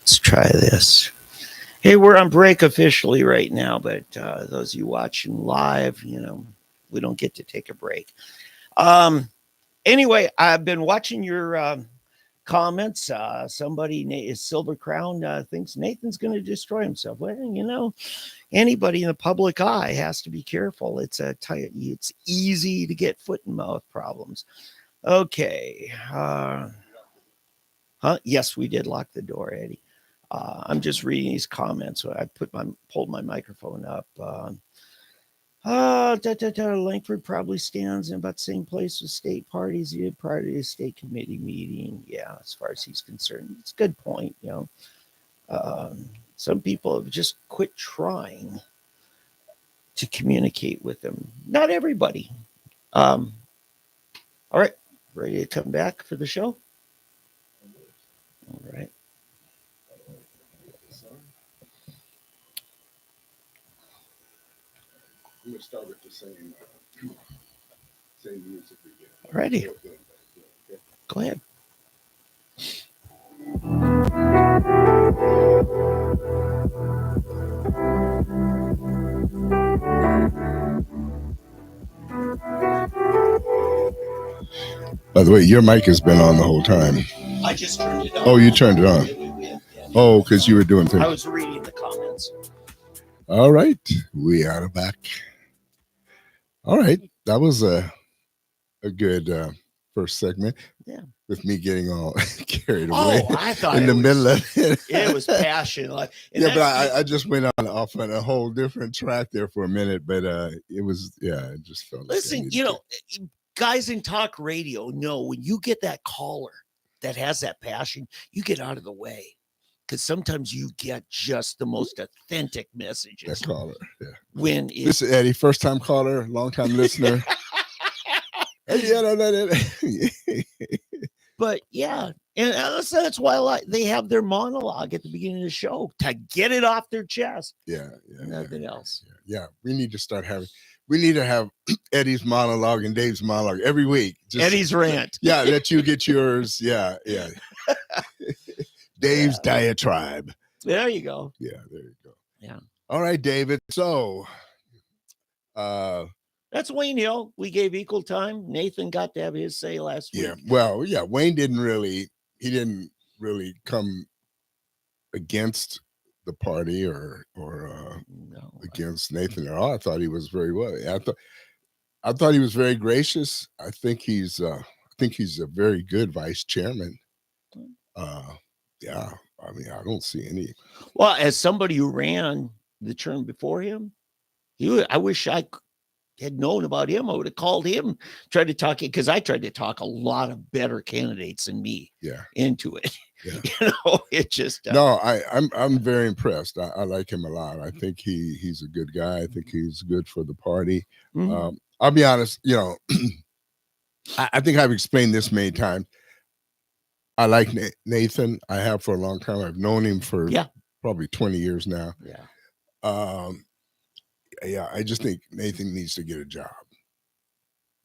Let's try this. Hey, we're on break officially right now, but those of you watching live, we don't get to take a break. Um, anyway, I've been watching your comments. Somebody, Silver Crown, thinks Nathan's going to destroy himself. Well, anybody in the public eye has to be careful. It's easy to get foot and mouth problems. Okay. Yes, we did lock the door, Eddie. I'm just reading these comments. So I pulled my microphone up. Langford probably stands in about the same place with state parties he did prior to his state committee meeting. Yeah, as far as he's concerned, it's a good point. Some people have just quit trying to communicate with them. Not everybody. All right, ready to come back for the show? All right. I'm going to start with the same music again. Ready. Go ahead. By the way, your mic has been on the whole time. I just turned it on. Oh, you turned it on. Oh, because you were doing things. I was reading the comments. All right, we are back. All right, that was a good first segment. Yeah. With me getting all carried away. Oh, I thought in the middle of it. It was passion. Yeah, but I just went off on a whole different track there for a minute. But it was, it just felt. Listen, guys in talk radio know when you get that caller that has that passion, you get out of the way. Because sometimes you get just the most authentic messages. That caller, yeah. When this is Eddie, first time caller, long time listener. But yeah, and that's why they have their monologue at the beginning of the show to get it off their chest. Yeah, nothing else. Yeah, we need to have Eddie's monologue and Dave's monologue every week. Eddie's rant. Yeah, let you get yours. Yeah. Dave's diatribe. There you go. Yeah, there you go. Yeah. All right, David. So, that's Wayne Hill. We gave equal time. Nathan got to have his say last week. Yeah. Well, yeah. Wayne didn't really come against the party or against Nathan at all. I thought he was very well. I thought he was very gracious. I think he's a very good vice chairman. Yeah. I mean, I don't see any. Well, as somebody who ran the term before him, I wish I had known about him. I would have called him, tried to talk it, because I tried to talk a lot of better candidates than me into it. Yeah. It just no. I'm very impressed. I like him a lot. I think he's a good guy. I think he's good for the party. Mm-hmm. I'll be honest. I think I've explained this many times. I like Nathan. I have for a long time. I've known him for probably 20 years now. Yeah. Yeah, I just think Nathan needs to get a job.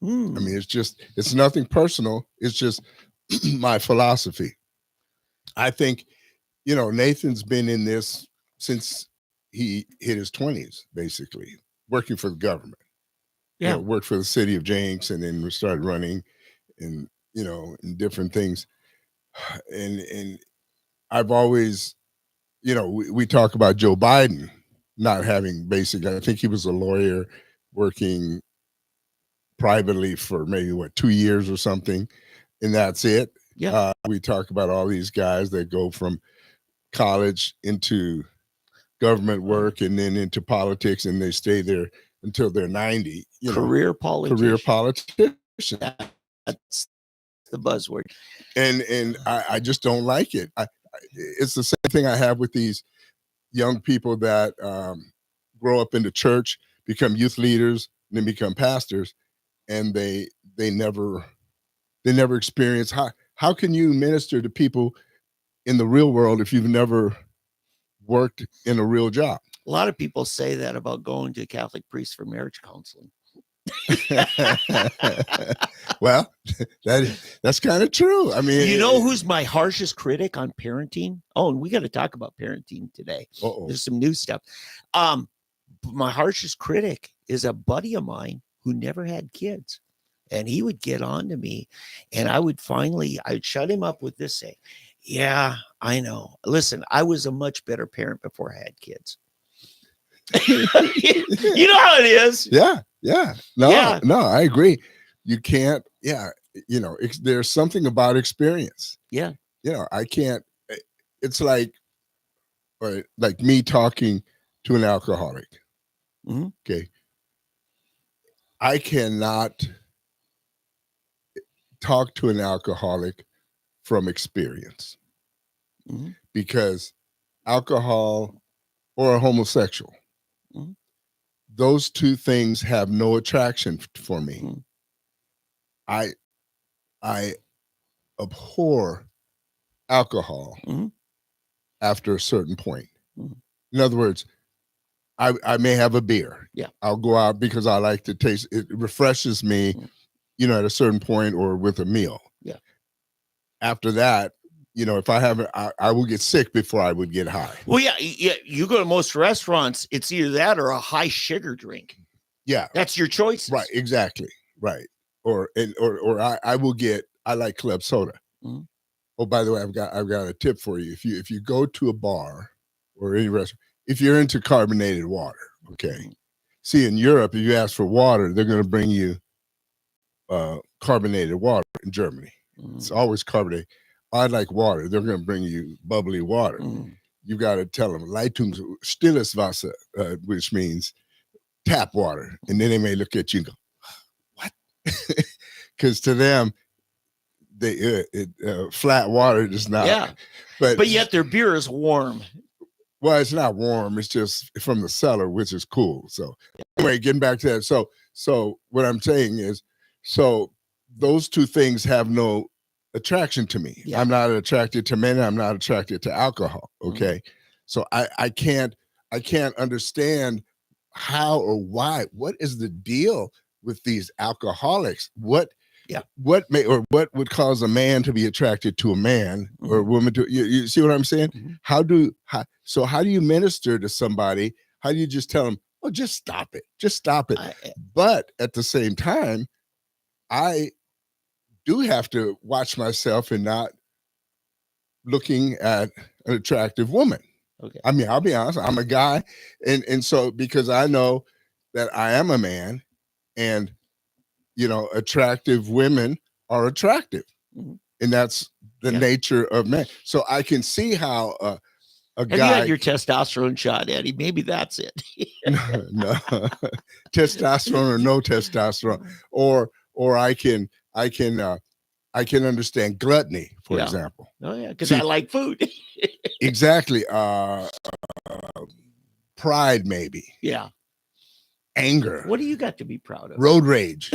I Mm. mean, it's nothing personal. It's just my philosophy. I think, Nathan's been in this since he hit his 20s, basically, working for the government. Yeah. Worked for the city of Jenks, and then we started running in different things. And I've always, we talk about Joe Biden not having I think he was a lawyer working privately for maybe 2 years or something, and that's it. Yeah. We talk about all these guys that go from college into government work and then into politics, and they stay there until they're 90. Career politician. Career politician. That's the buzzword. And I just don't like it. It's the same thing I have with these young people that grow up in the church, become youth leaders, and then become pastors, and they never experience how can you minister to people in the real world if you've never worked in a real job? A lot of people say that about going to a Catholic priest for marriage counseling. Well, that's kind of true. I mean, You know who's my harshest critic on parenting? Oh, and we got to talk about parenting today. uh-oh. There's some new stuff. My harshest critic is a buddy of mine who never had kids. And he would get on to me, and I'd shut him up with this saying, yeah, I know. Listen, I was a much better parent before I had kids. You know how it is. Yeah. No, Yeah. no, I agree. You can't. Yeah, there's something about experience. Yeah. I can't. It's like me talking to an alcoholic. Mm-hmm. Okay, I cannot talk to an alcoholic from experience Mm-hmm. because alcohol or a homosexual, Mm-hmm. those two things have no attraction for me. Mm-hmm. I abhor alcohol Mm-hmm. after a certain point. Mm-hmm. In other words, I may have a beer. Yeah. I'll go out because I like to taste it. Refreshes me, at a certain point or with a meal. Yeah. After that, if I haven't, I will get sick before I would get high. Well, yeah. You go to most restaurants, it's either that or a high sugar drink. Yeah. That's your choice. Right. Exactly. Right. Or I like club soda. Mm-hmm. Oh, by the way, I've got a tip for you. If you go to a bar or any restaurant, if you're into carbonated water, okay. Mm-hmm. See, in Europe, if you ask for water, they're going to bring you carbonated water. In Germany, Mm-hmm. it's always carbonated. I like water. They're going to bring you bubbly water. Mm-hmm. You got to tell them Leitungs stilles Wasser, which means tap water, and then they may look at you and go, "What?" Because to them, flat water is not. Yeah, but yet their beer is warm. Well, it's not warm. It's just from the cellar, which is cool. So anyway, getting back to that. So what I'm saying is, those two things have no attraction to me. Yeah. I'm not attracted to men. I'm not attracted to alcohol. Okay. Mm-hmm. So I can't understand how or why. What is the deal with these alcoholics? What would cause a man to be attracted to a man or a woman to you see what I'm saying? Mm-hmm. How do you minister to somebody? How do you just tell them, oh, just stop it. But at the same time, I do have to watch myself and not looking at an attractive woman. Okay. I mean, I'll be honest, I'm a guy. And so because I know that I am a man and attractive women are attractive. Mm-hmm. And that's the nature of men. So I can see how a guy. Have you had your testosterone shot, Eddie? Maybe that's it. No. Testosterone or no testosterone. Or I can understand gluttony, for example. Oh yeah, because I like food. Exactly. Pride, maybe. Yeah. Anger. What do you got to be proud of? Road rage.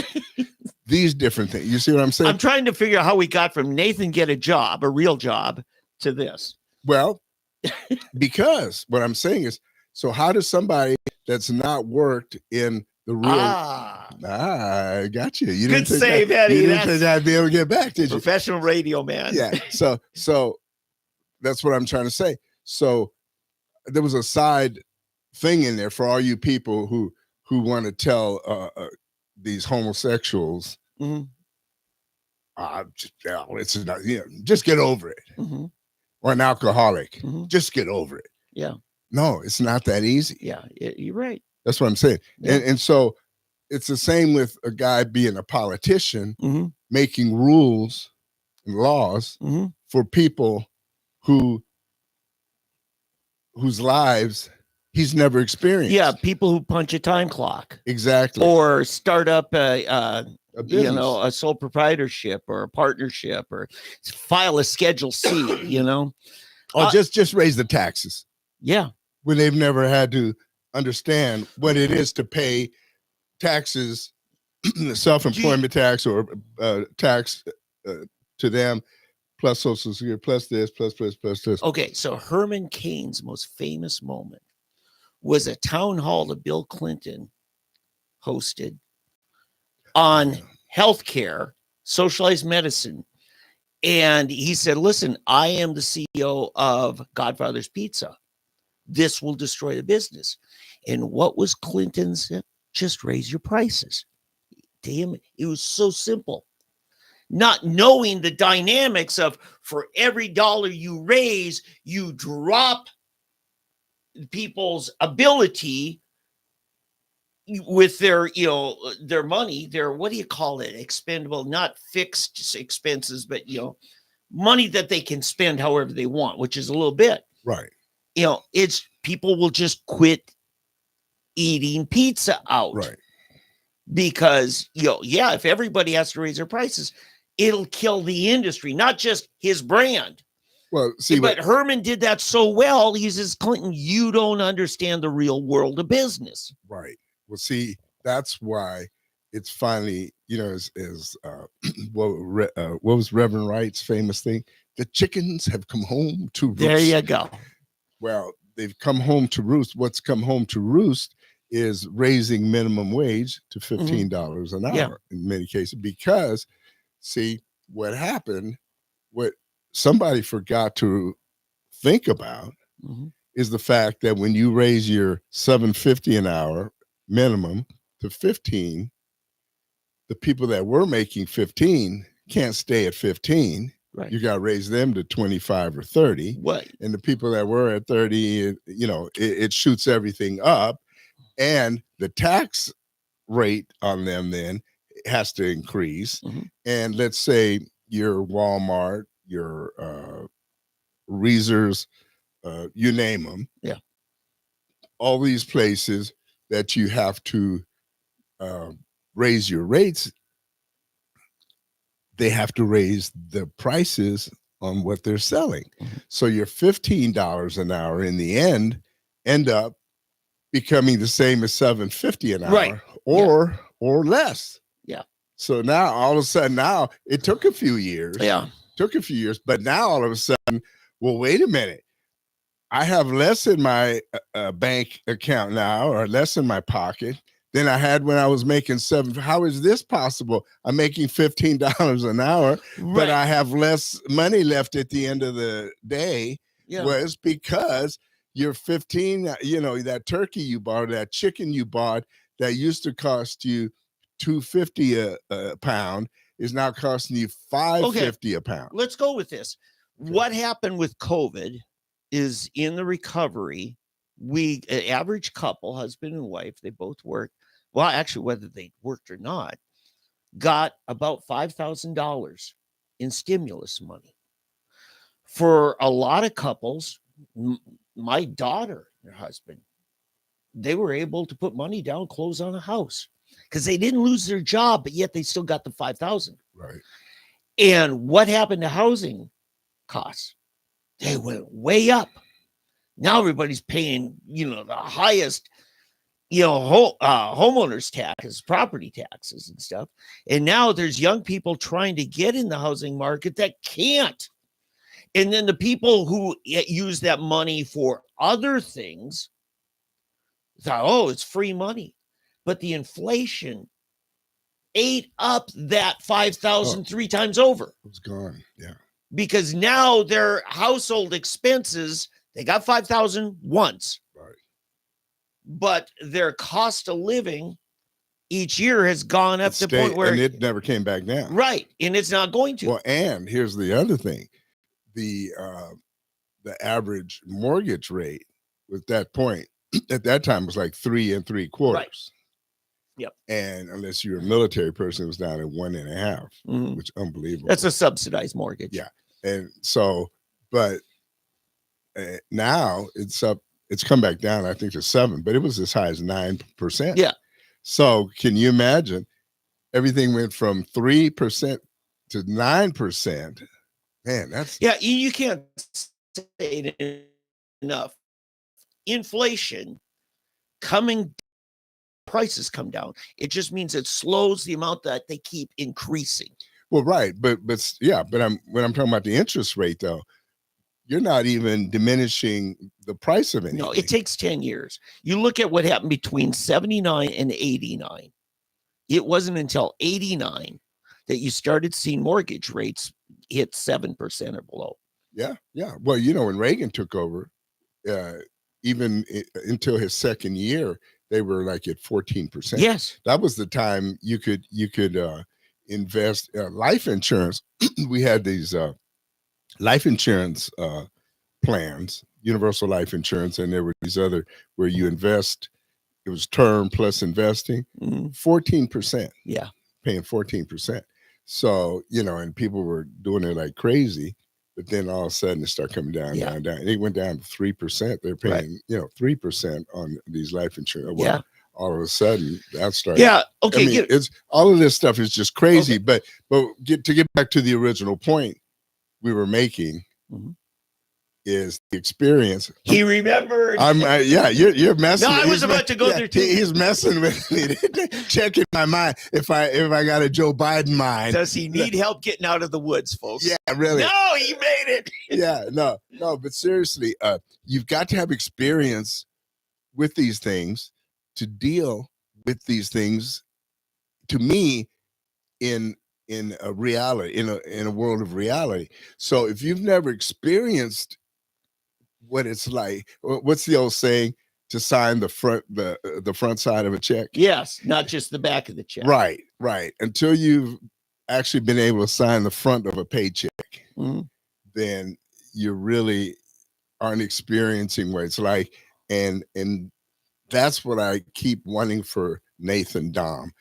These different things. You see what I'm saying? I'm trying to figure out how we got from Nathan get a real job, to this. Well, because what I'm saying is, so how does somebody that's not worked in the real I got you. You Good save, Eddie. You didn't think I'd be able to get back, did you? Professional radio man. Yeah. So that's what I'm trying to say. So there was a side thing in there for all you people who want to tell these homosexuals, mm-hmm. It's not, just get over it. Mm-hmm. Or an alcoholic, mm-hmm. just get over it. Yeah. No, it's not that easy. Yeah, you're right. That's what I'm saying. Yeah. And so it's the same with a guy being a politician, mm-hmm. making rules and laws mm-hmm. for people whose lives he's never experienced. Yeah, people who punch a time clock. Exactly. Or start up a sole proprietorship or a partnership or file a Schedule C, Or just raise the taxes. Yeah. When they've never had to understand what it is to pay taxes, self-employment tax or tax to them, plus Social Security, plus this, plus this. Okay, so Herman Cain's most famous moment was a town hall that Bill Clinton hosted, on Yeah. healthcare, socialized medicine. And he said, listen, I am the CEO of Godfather's Pizza. This will destroy the business. And what was Clinton's? Just raise your prices. To him, it was so simple. Not knowing the dynamics of for every dollar you raise, you drop people's ability with their, their money, their, what do you call it? Expendable, not fixed expenses, but, money that they can spend however they want, which is a little bit. Right. It's people will just quit eating pizza out. Right. Because, if everybody has to raise their prices, it'll kill the industry, not just his brand. Well, see, but Herman did that so well. He says, Clinton, you don't understand the real world of business. Right. Well, see, that's why it's finally, what was Reverend Wright's famous thing? The chickens have come home to roost. There you go. Well, they've come home to roost. What's come home to roost is raising minimum wage to $15 an hour in many cases, because see what happened, what somebody forgot to think about is the fact that when you raise your $7.50 an hour minimum to 15, the people that were making 15 can't stay at 15. Right. You got to raise them to 25 or 30. What? And the people that were at 30, it shoots everything up. And the tax rate on them then has to increase. And let's say your Walmart, your Reesers, you name them. Yeah. All these places that you have to raise your rates, they have to raise the prices on what they're selling. So your $15 an hour in the end up becoming the same as $7.50 an hour, or less. Yeah. So now all of a sudden, now it took a few years. Yeah. But now all of a sudden, well, wait a minute. I have less in my bank account now, or less in my pocket than I had when I was making $7. How is this possible? I'm making $15 an hour, but I have less money left at the end of the day. Yeah. Was because your 15, that turkey you bought, that chicken you bought that used to cost you $2.50 a pound is now costing you $5.50 a pound. Let's go with this. What happened with COVID is in the recovery, an average couple, husband and wife, they both worked. Well, actually, whether they worked or not, got about $5,000 in stimulus money. For a lot of couples, my daughter, their husband, they were able to put money down, close on a house, because they didn't lose their job, but yet they still got the $5,000. Right. And what happened to housing costs? They went way up. Now everybody's paying, the highest, homeowners taxes, property taxes and stuff. And now there's young people trying to get in the housing market that can't. And then the people who use that money for other things thought, oh, it's free money. But the inflation ate up that 5,000 3 times over. It's gone. Yeah. Because now their household expenses, they got 5,000 once. Right. But their cost of living each year has gone up to the point where... And it never came back down. Right. And it's not going to. Well, and here's the other thing. The average mortgage rate at that point, at that time, was like 3 3/4. Right. Yep. And unless you're a military person, it was down at 1.5, which is unbelievable. That's a subsidized mortgage. Yeah. And so, but now it's up, it's come back down, I think, to 7, but it was as high as 9%. Yeah. So can you imagine? Everything went from 3% to 9%. Man, that's... Yeah, you can't say it enough. Inflation coming, prices come down. It just means it slows the amount that they keep increasing. Well, right, but when I'm talking about the interest rate, though, you're not even diminishing the price of anything. No, it takes 10 years. You look at what happened between 79 and 89. It wasn't until 89 that you started seeing mortgage rates hit 7% or below. Yeah, yeah. Well, when Reagan took over, uh, even until his second year, they were like at 14%. Yes. That was the time you could invest life insurance. We had these life insurance plans, universal life insurance, and there were these other where you invest. It was term plus investing, 14%. Yeah. Paying 14%. So, and people were doing it like crazy, but then all of a sudden it started coming down, Yeah. down. And it went down to 3%. They're Right. paying, 3% on these life insurance. Well, Yeah. all of a sudden that started. Yeah. Okay. I mean, it's all of this stuff is just crazy. Okay. But to get back to the original point we were making, is the experience. He remembered. Yeah, you're messing. No, I was about to go there too. He's messing with me, checking my mind. If I got a Joe Biden mind, Does he need help getting out of the woods, folks? Yeah, really. No, he made it. Yeah, no. But seriously, you've got to have experience with these things to deal with these things. To me, in a reality, in a world of reality. So if you've never experienced what it's like, what's the old saying? To sign the front side of a check. Yes, not just the back of the check. Right. Until you've actually been able to sign the front of a paycheck, then you really aren't experiencing what it's like. And that's what I keep wanting for Nathan Dom,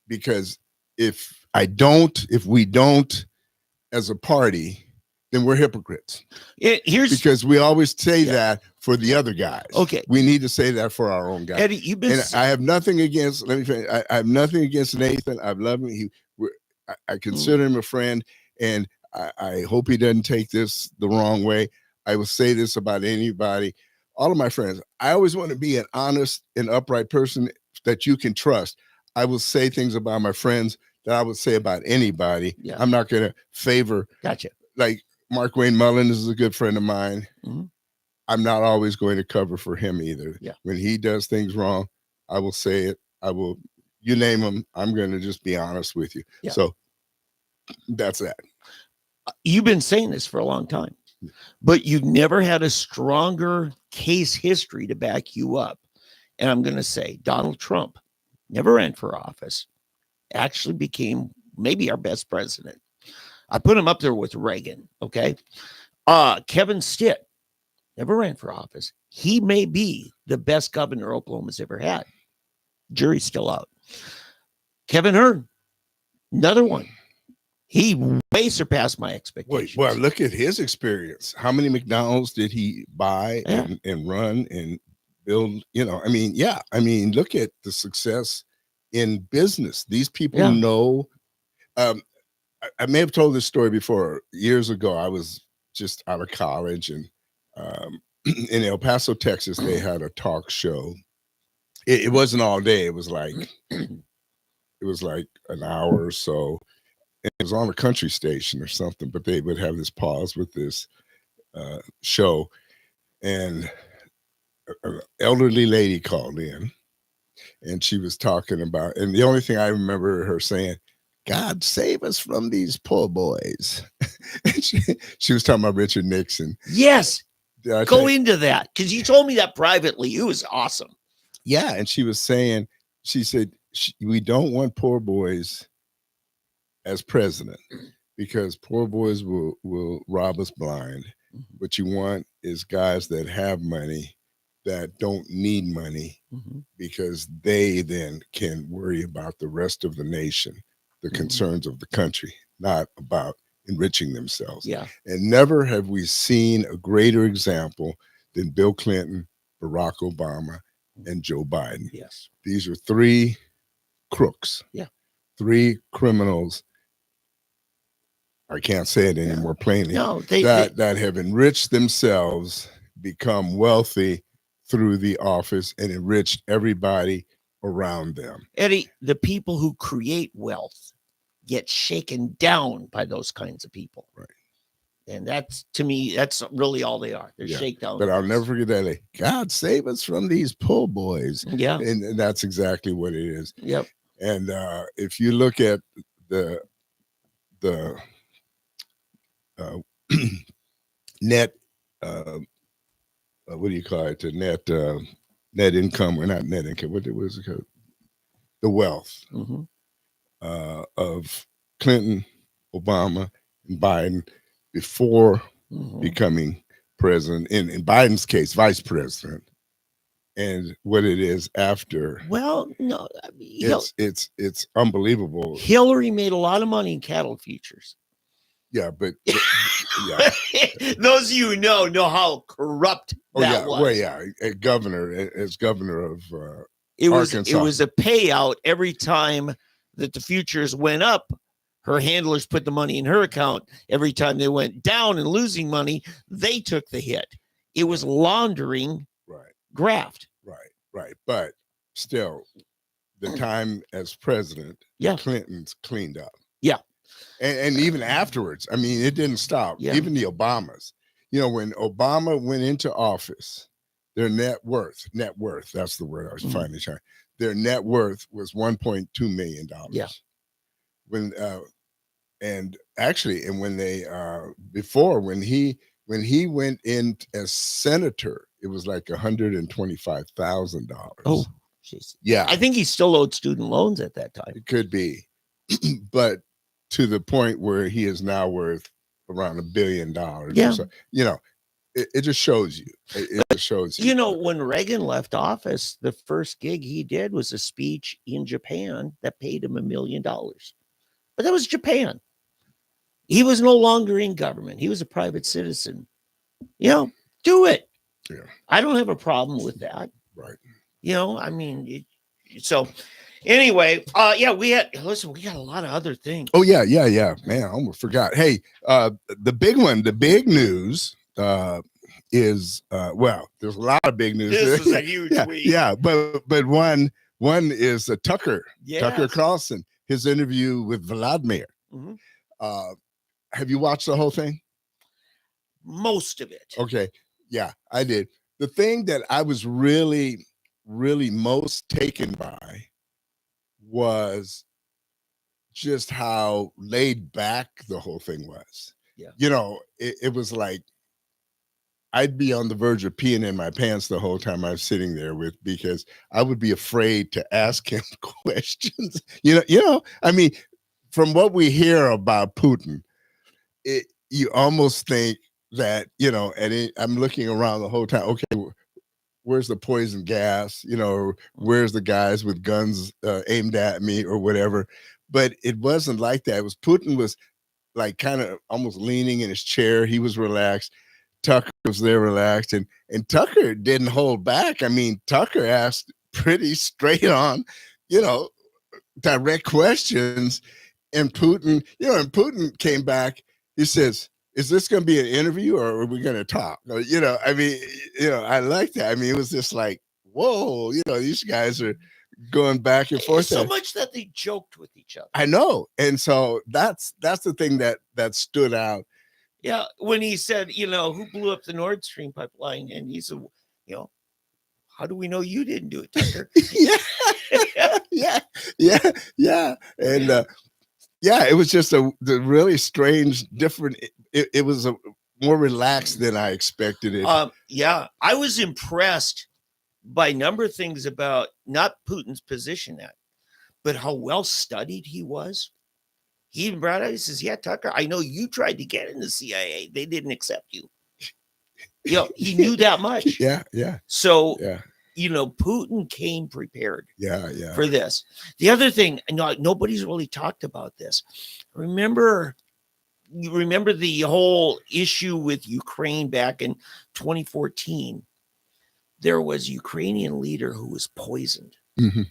because if we don't, as a party, then we're hypocrites. Because we always say that for the other guys. Okay. We need to say that for our own guys. Eddie, you've been. And I have nothing against. Let me finish. I have nothing against Nathan. I love him. I consider him a friend, and I hope he doesn't take this the wrong way. I will say this about anybody, all of my friends. I always want to be an honest and upright person that you can trust. I will say things about my friends that I would say about anybody. Yeah. I'm not going to favor. Gotcha. Like Mark Wayne Mullins is a good friend of mine. I'm not always going to cover for him either. Yeah. When he does things wrong, I will say it. I will, you name him, I'm going to just be honest with you. Yeah. So that's that. You've been saying this for a long time, but you've never had a stronger case history to back you up. And I'm going to say Donald Trump never ran for office, actually became maybe our best president. I put him up there with Reagan. Okay. Kevin Stitt never ran for office. He may be the best governor Oklahoma's ever had. Jury's still out. Kevin Hearn, another one. He way surpassed my expectations. Well, look at his experience. How many McDonald's did he buy and run and build? I mean, look at the success in business. These people know. I may have told this story before. Years ago, I was just out of college, and in El Paso, Texas, they had a talk show. It wasn't all day. It was like an hour or so. And it was on a country station or something, but they would have this pause with this show, and an elderly lady called in, and she was talking about, and the only thing I remember her saying, God save us from these poor boys. she was talking about Richard Nixon. Yes. Go into that, because you told me that privately. It was awesome. Yeah. And she said, we don't want poor boys as president, because poor boys will rob us blind. What you want is guys that have money, that don't need money, because they then can worry about the rest of the nation, the concerns of the country, not about enriching themselves. Yeah. And never have we seen a greater example than Bill Clinton, Barack Obama, and Joe Biden. Yes. These are three crooks. Yeah. Three criminals. I can't say it any more plainly. No, that have enriched themselves, become wealthy through the office, and enriched everybody around them. Eddie, the people who create wealth get shaken down by those kinds of people. Right. And that's, to me, that's really all they are. They're shakedown. But I'll never forget that. God save us from these poor boys. Yeah. And that's exactly what it is. Yep. And if you look at the uh, net, what do you call it? The net income, or not net income? What was it called? The wealth Mm-hmm. Of Clinton, Obama, and Biden before Mm-hmm. becoming president. In Biden's case, vice president, and what it is after. Well, no, I mean, It's unbelievable. Hillary made a lot of money in cattle futures. Yeah, but yeah, those of you who know how corrupt that was. Well, yeah, as governor of it Arkansas. was a payout every time that the futures went up. Her handlers put the money in her account. Every time they went down and losing money, they took the hit. It was laundering, right? Graft, right. But still, the time as president, yeah, Clinton's cleaned up. Yeah. And even afterwards, I mean, it didn't stop. Yeah. Even the Obamas, when Obama went into office, their net worth, that's the word I was finally trying. Their net worth was $1.2 million. Yeah. When and when they when he went in as senator, it was like $125,000. Oh, geez. Yeah. I think he still owed student loans at that time. It could be. But to the point where he is now worth around $1 billion. Yeah. So, it just shows you. It just shows you. When Reagan left office, the first gig he did was a speech in Japan that paid him $1 million. But that was Japan. He was no longer in government. He was a private citizen. Do it. Yeah. I don't have a problem with that. Right. I mean, so anyway, we got a lot of other things. Oh, yeah. Man, I almost forgot. Hey, the big news is, there's a lot of big news. This is a huge week. Yeah, but one is Tucker. Yes. Tucker Carlson, his interview with Vladimir. Mm-hmm. Have you watched the whole thing? Most of it. Okay. Yeah, I did. The thing that I was really, really most taken by was just how laid back the whole thing was. Yeah. It was like I'd be on the verge of peeing in my pants the whole time I was sitting there because I would be afraid to ask him questions. I mean, from what we hear about Putin, you almost think that, and I'm looking around the whole time. Okay, where's the poison gas? Where's the guys with guns aimed at me or whatever? But it wasn't like that. Putin was like kind of almost leaning in his chair. He was relaxed. Tucker was there relaxed, and Tucker didn't hold back. I mean, Tucker asked pretty straight on, direct questions, and Putin came back. He says, "Is this going to be an interview, or are we going to talk?" I like that. I mean, it was just like, whoa, these guys are going back and forth. So much that they joked with each other. I know, and so that's the thing that stood out. Yeah, when he said, who blew up the Nord Stream pipeline, and he said, how do we know you didn't do it, Tucker? yeah, and it was just the really strange, different. It was a more relaxed than I expected it. I was impressed by a number of things about not Putin's position but how well studied he was. He even brought out, he says, "Yeah, Tucker, I know you tried to get in the CIA. They didn't accept you." He knew that much. Yeah. So, Putin came prepared. Yeah. For this. The other thing, nobody's really talked about this. Remember the whole issue with Ukraine back in 2014? There was a Ukrainian leader who was poisoned. Mm-hmm.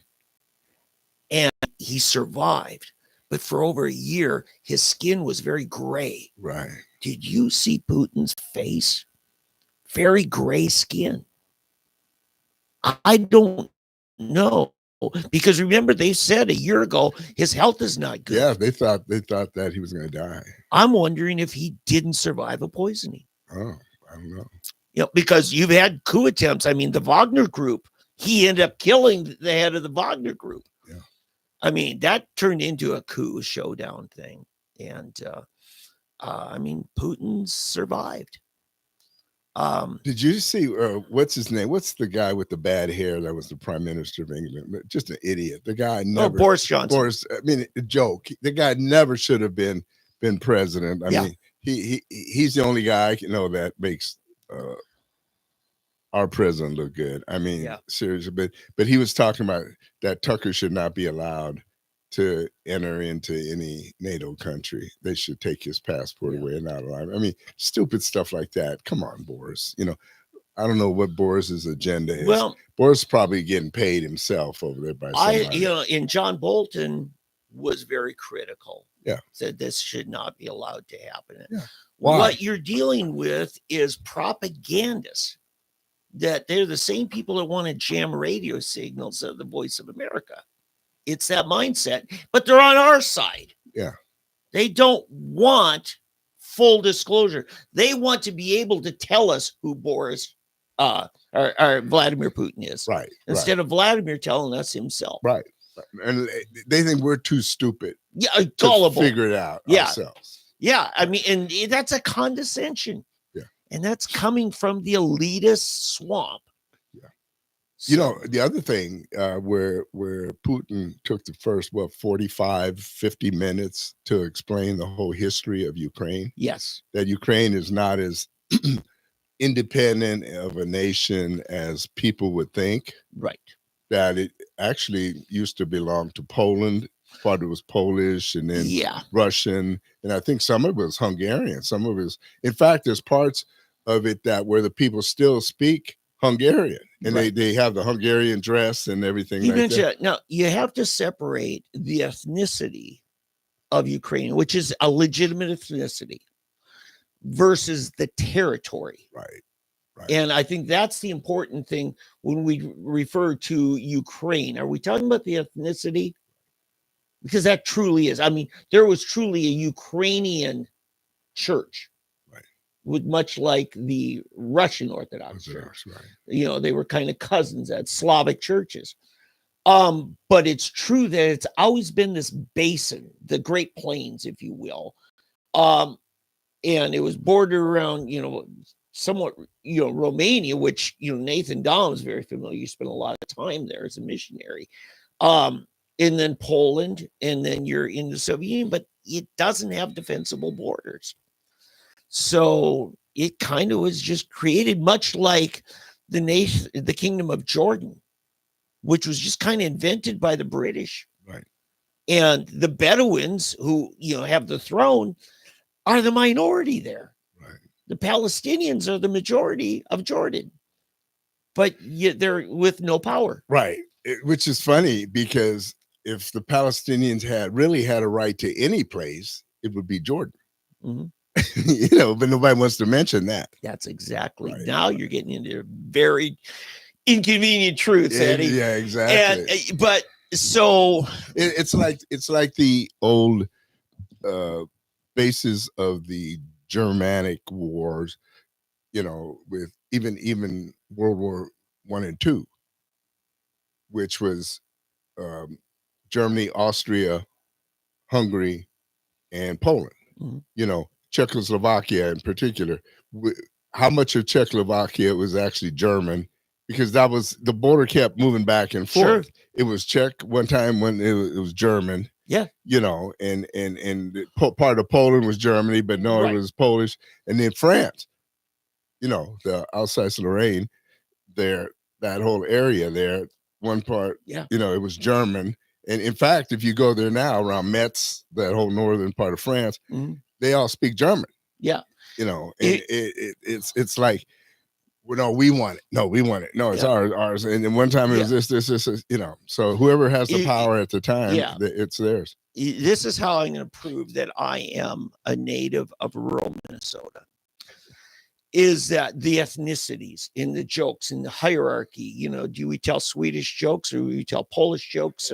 And he survived. But for over a year, his skin was very gray. Right. Did you see Putin's face? Very gray skin. I don't know. Because remember, they said a year ago, his health is not good. Yeah, they thought that he was going to die. I'm wondering if he didn't survive a poisoning. Oh, I don't know. Because you've had coup attempts. I mean, the Wagner group, he ended up killing the head of the Wagner group. Yeah. I mean, that turned into a coup showdown thing. And I mean, Putin survived. Did you see what's his name? What's the guy with the bad hair that was the prime minister of England? Just an idiot. The guy Oh, never. Boris Johnson. Boris. I mean, a joke. The guy never should have been president. I Yeah. mean, he's the only guy that makes our president look good. I mean, Yeah. seriously. But he was talking about that Tucker should not be allowed to enter into any NATO country. They should take his passport away and not allow him. I mean, stupid stuff like that. Come on, Boris. I don't know what Boris's agenda is. Well, Boris is probably getting paid himself over there by somebody. And John Bolton was very critical. Yeah. Said this should not be allowed to happen. Yeah. Why? What you're dealing with is propagandists. That they're the same people that want to jam radio signals of the Voice of America. It's that mindset, but they're on our side. Yeah. They don't want full disclosure. They want to be able to tell us who Boris or Vladimir Putin is. Right. Instead of Vladimir telling us himself. Right. And they think we're too stupid. Yeah, gullible. To figure it out ourselves. Yeah. I mean, and that's a condescension. Yeah. And that's coming from the elitist swamp. Yeah. The other thing where Putin took the first, 45, 50 minutes to explain the whole history of Ukraine. Yes. That Ukraine is not as independent of a nation as people would think. Right. That it actually used to belong to Poland. Part of it was Polish and then Russian. And I think some of it was Hungarian. Some of it was, in fact, there's parts of it that where the people still speak Hungarian and they have the Hungarian dress and everything like that. Now, you have to separate the ethnicity of Ukraine, which is a legitimate ethnicity, versus the territory. Right. And I think that's the important thing when we refer to Ukraine. Are we talking about the ethnicity? Because that truly is. I mean, there was truly a Ukrainian church. With much like the Russian Orthodox Church. Right. They were kind of cousins at Slavic churches. But it's true that it's always been this basin, the Great Plains, if you will. And it was bordered around, somewhat, Romania, which, Nathan Dahl was very familiar. You spent a lot of time there as a missionary. And then Poland, and then you're in the Soviet Union, but it doesn't have defensible borders. So it kind of was just created much like the Kingdom of Jordan, which was just kind of invented by the British. Right. And the Bedouins who, have the throne are the minority there. Right. The Palestinians are the majority of Jordan, but they're with no power. Right. Which is funny because if the Palestinians had a right to any place, it would be Jordan. Mm-hmm. But nobody wants to mention that. That's exactly. Right. Now you're getting into very inconvenient truths, Eddie. Yeah, exactly. But so it's like the old basis of the Germanic wars, with even World War I and II, which was Germany, Austria, Hungary, and Poland. Mm-hmm. Czechoslovakia in particular. How much of Czechoslovakia was actually German? Because that was the border kept moving back and forth. Sure. It was Czech one time when it was German. Yeah. And part of Poland was Germany, but no, It was Polish. And then France, the Alsace-Lorraine there, that whole area there, one part, it was German. And in fact, if you go there now around Metz, that whole northern part of France, mm-hmm. they all speak German. Yeah. It's like, no, we want it. No, we want it. No, it's ours. And then one time it was this, so whoever has the power at the time, it's theirs. This is how I'm going to prove that I am a native of rural Minnesota. Is that the ethnicities in the jokes in the hierarchy? Do we tell Swedish jokes or do we tell Polish jokes?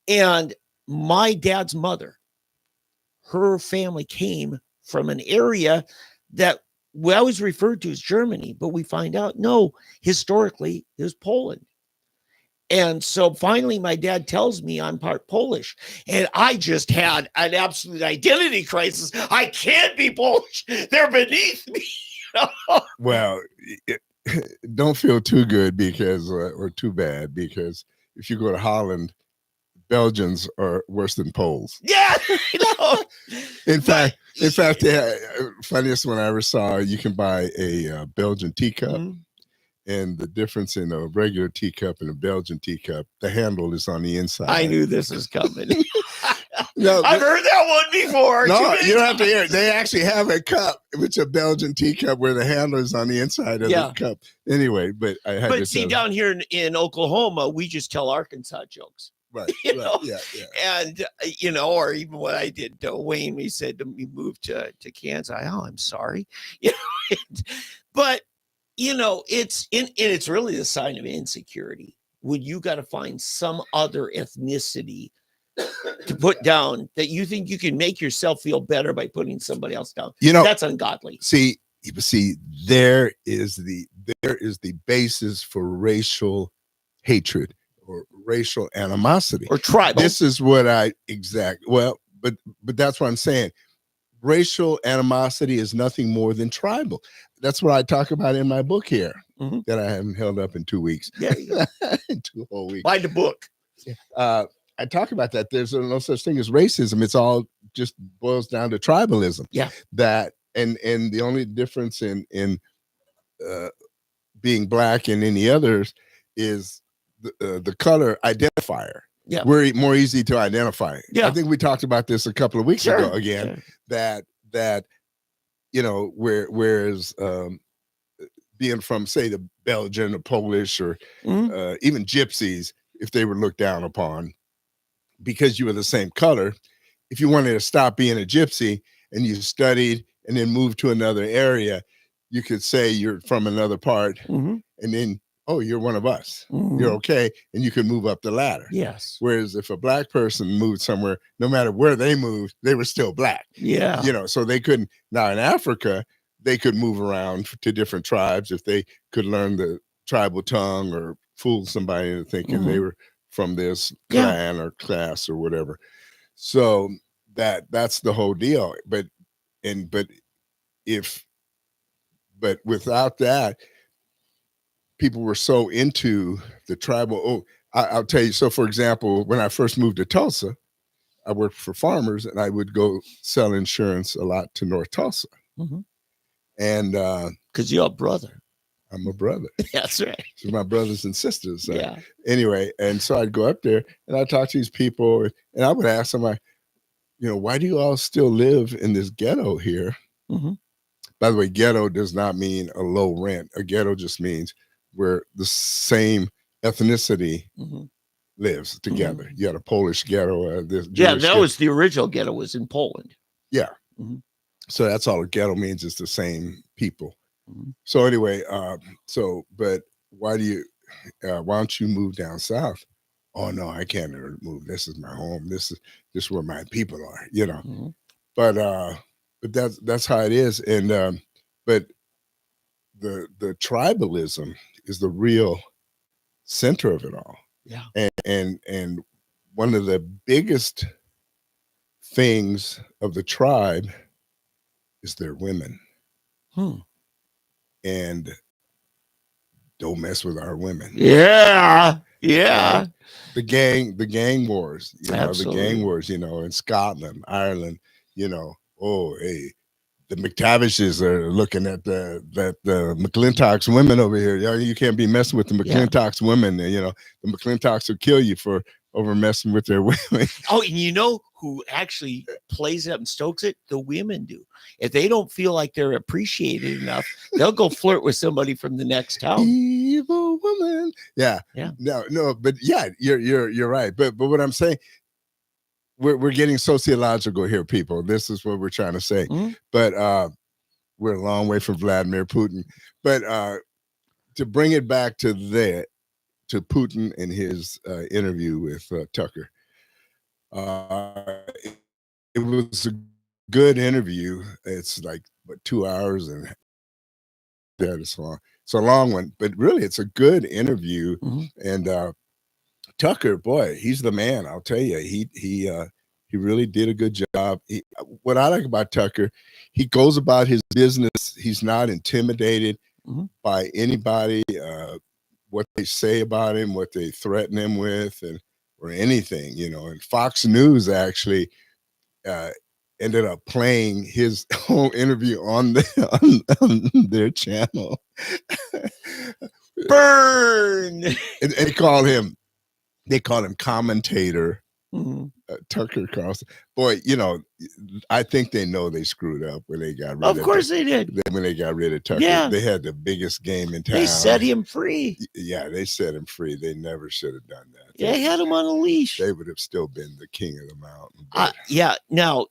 And my dad's mother, her family came from an area that we always referred to as Germany, but we find out, no, historically, it was Poland. And so finally, my dad tells me I'm part Polish. And I just had an absolute identity crisis. I can't be Polish. They're beneath me. Well, it, don't feel too good because, or too bad, because if you go to Holland, Belgians are worse than Poles. Yeah, I know. In But, fact, the funniest one I ever saw, you can buy a Belgian teacup, Mhm. and the difference in a regular teacup and a Belgian teacup, the handle is on the I inside. knew this was coming. No, I've heard that one before. Too no, many you don't have to times. hear it. They actually have a cup, which a Belgian teacup where the handle is on the inside of Yeah. the cup. Anyway, but I had to But see, tell. down here in Oklahoma, we just tell Arkansas jokes. Right, You right, know, yeah, yeah. and or even when I did Wayne, we said we moved to Kansas. Oh, I'm sorry. You know, but it's really a sign of insecurity when you got to find some other ethnicity to put down that you think you can make yourself feel better by putting somebody else down. That's ungodly. See, there is the basis for racial hatred or racial animosity or tribal. This is what but that's what I'm saying. Racial animosity is nothing more than tribal. That's what I talk about in my book here, that I haven't held up in 2 weeks. There you go. 2 whole weeks. Buy the book. I talk about that. There's no such thing as racism. It's all just boils down to tribalism. Yeah. That and the only difference in being black and any others is the color identifier. Yeah. We're more easy to identify. Yeah. I think we talked about this a couple of weeks ago again. Sure. That whereas being from, say, the Belgian or Polish or even gypsies, if they were looked down upon because you were the same color, if you wanted to stop being a gypsy and you studied and then moved to another area, you could say you're from another part, and then, oh, you're one of us. You're okay, and you can move up the ladder. Yes. Whereas if a black person moved somewhere, no matter where they moved, they were still black. Yeah. So they couldn't. Now in Africa, they could move around to different tribes if they could learn the tribal tongue or fool somebody into thinking they were from this clan or class or whatever. So that's the whole deal. But without that, people were so into the tribal. Oh, I'll tell you. So, for example, when I first moved to Tulsa, I worked for farmers, and I would go sell insurance a lot to North Tulsa. And because you're a brother. I'm a brother. That's right. So my brothers and sisters. Yeah. Anyway, and so I'd go up there and I'd talk to these people, and I would ask them, why do you all still live in this ghetto here? By the way, ghetto does not mean a low rent. A ghetto just means where the same ethnicity lives together. You had a Polish ghetto. That was the original ghetto, was in Poland. Yeah. So that's all a ghetto means, is the same people. So anyway, but why don't you move down south? Oh no, I can't move. This is my home. This is where my people are, But that's how it is. And but the tribalism is the real center of it all. Yeah. And one of the biggest things of the tribe is their women. And don't mess with our women. Yeah. Yeah. The gang wars, Absolutely. the gang wars, in Scotland, Ireland, oh, hey, the McTavishes are looking at the McClintock's women over here. You can't be messing with the McClintock's women. The McClintocks will kill you for over messing with their women. Oh, and you know who actually plays it up and stokes it? The women do. If they don't feel like they're appreciated enough, they'll go flirt with somebody from the next town. Evil woman. Yeah. No, but yeah, you're right. But what I'm saying, we're getting sociological here, people. This is what we're trying to say. But we're a long way from Vladimir Putin. But to bring it back to Putin and his interview with Tucker, it was a good interview. It's like 2 hours and that is long. It's a long one, but really it's a good interview. And Tucker, boy, he's the man. I'll tell you, he really did a good job. What I like about Tucker, he goes about his business. He's not intimidated by anybody, what they say about him, what they threaten him with, or anything, And Fox News actually ended up playing his whole interview on on their channel. Burn. And they call him commentator. Tucker Carlson. Boy, I think they know they screwed up when they got rid of. Of course they did. When they got rid of Tucker, Yeah. They had the biggest game in town. They set him free. Yeah, they set him free. They never should have done that. They had him on a leash. They would have still been the king of the mountain. Yeah. Now,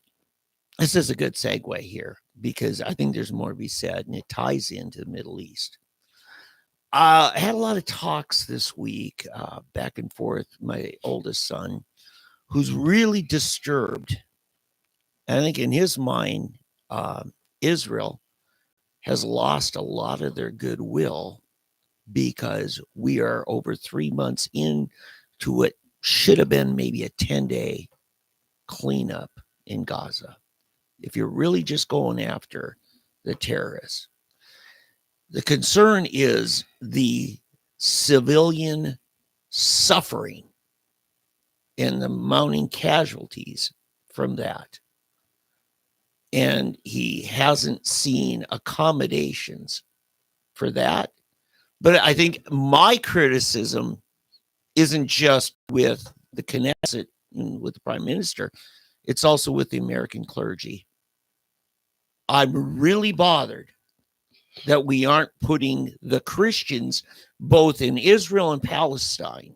this is a good segue here because I think there's more to be said, and it ties into the Middle East. I had a lot of talks this week, back and forth. My oldest son, who's really disturbed. I think in his mind, Israel has lost a lot of their goodwill because we are over 3 months into what should have been maybe a 10-day cleanup in Gaza. If you're really just going after the terrorists, the concern is the civilian suffering and the mounting casualties from that. And he hasn't seen accommodations for that. But I think my criticism isn't just with the Knesset and with the Prime Minister. It's also with the American clergy. I'm really bothered that we aren't putting the Christians, both in Israel and Palestine,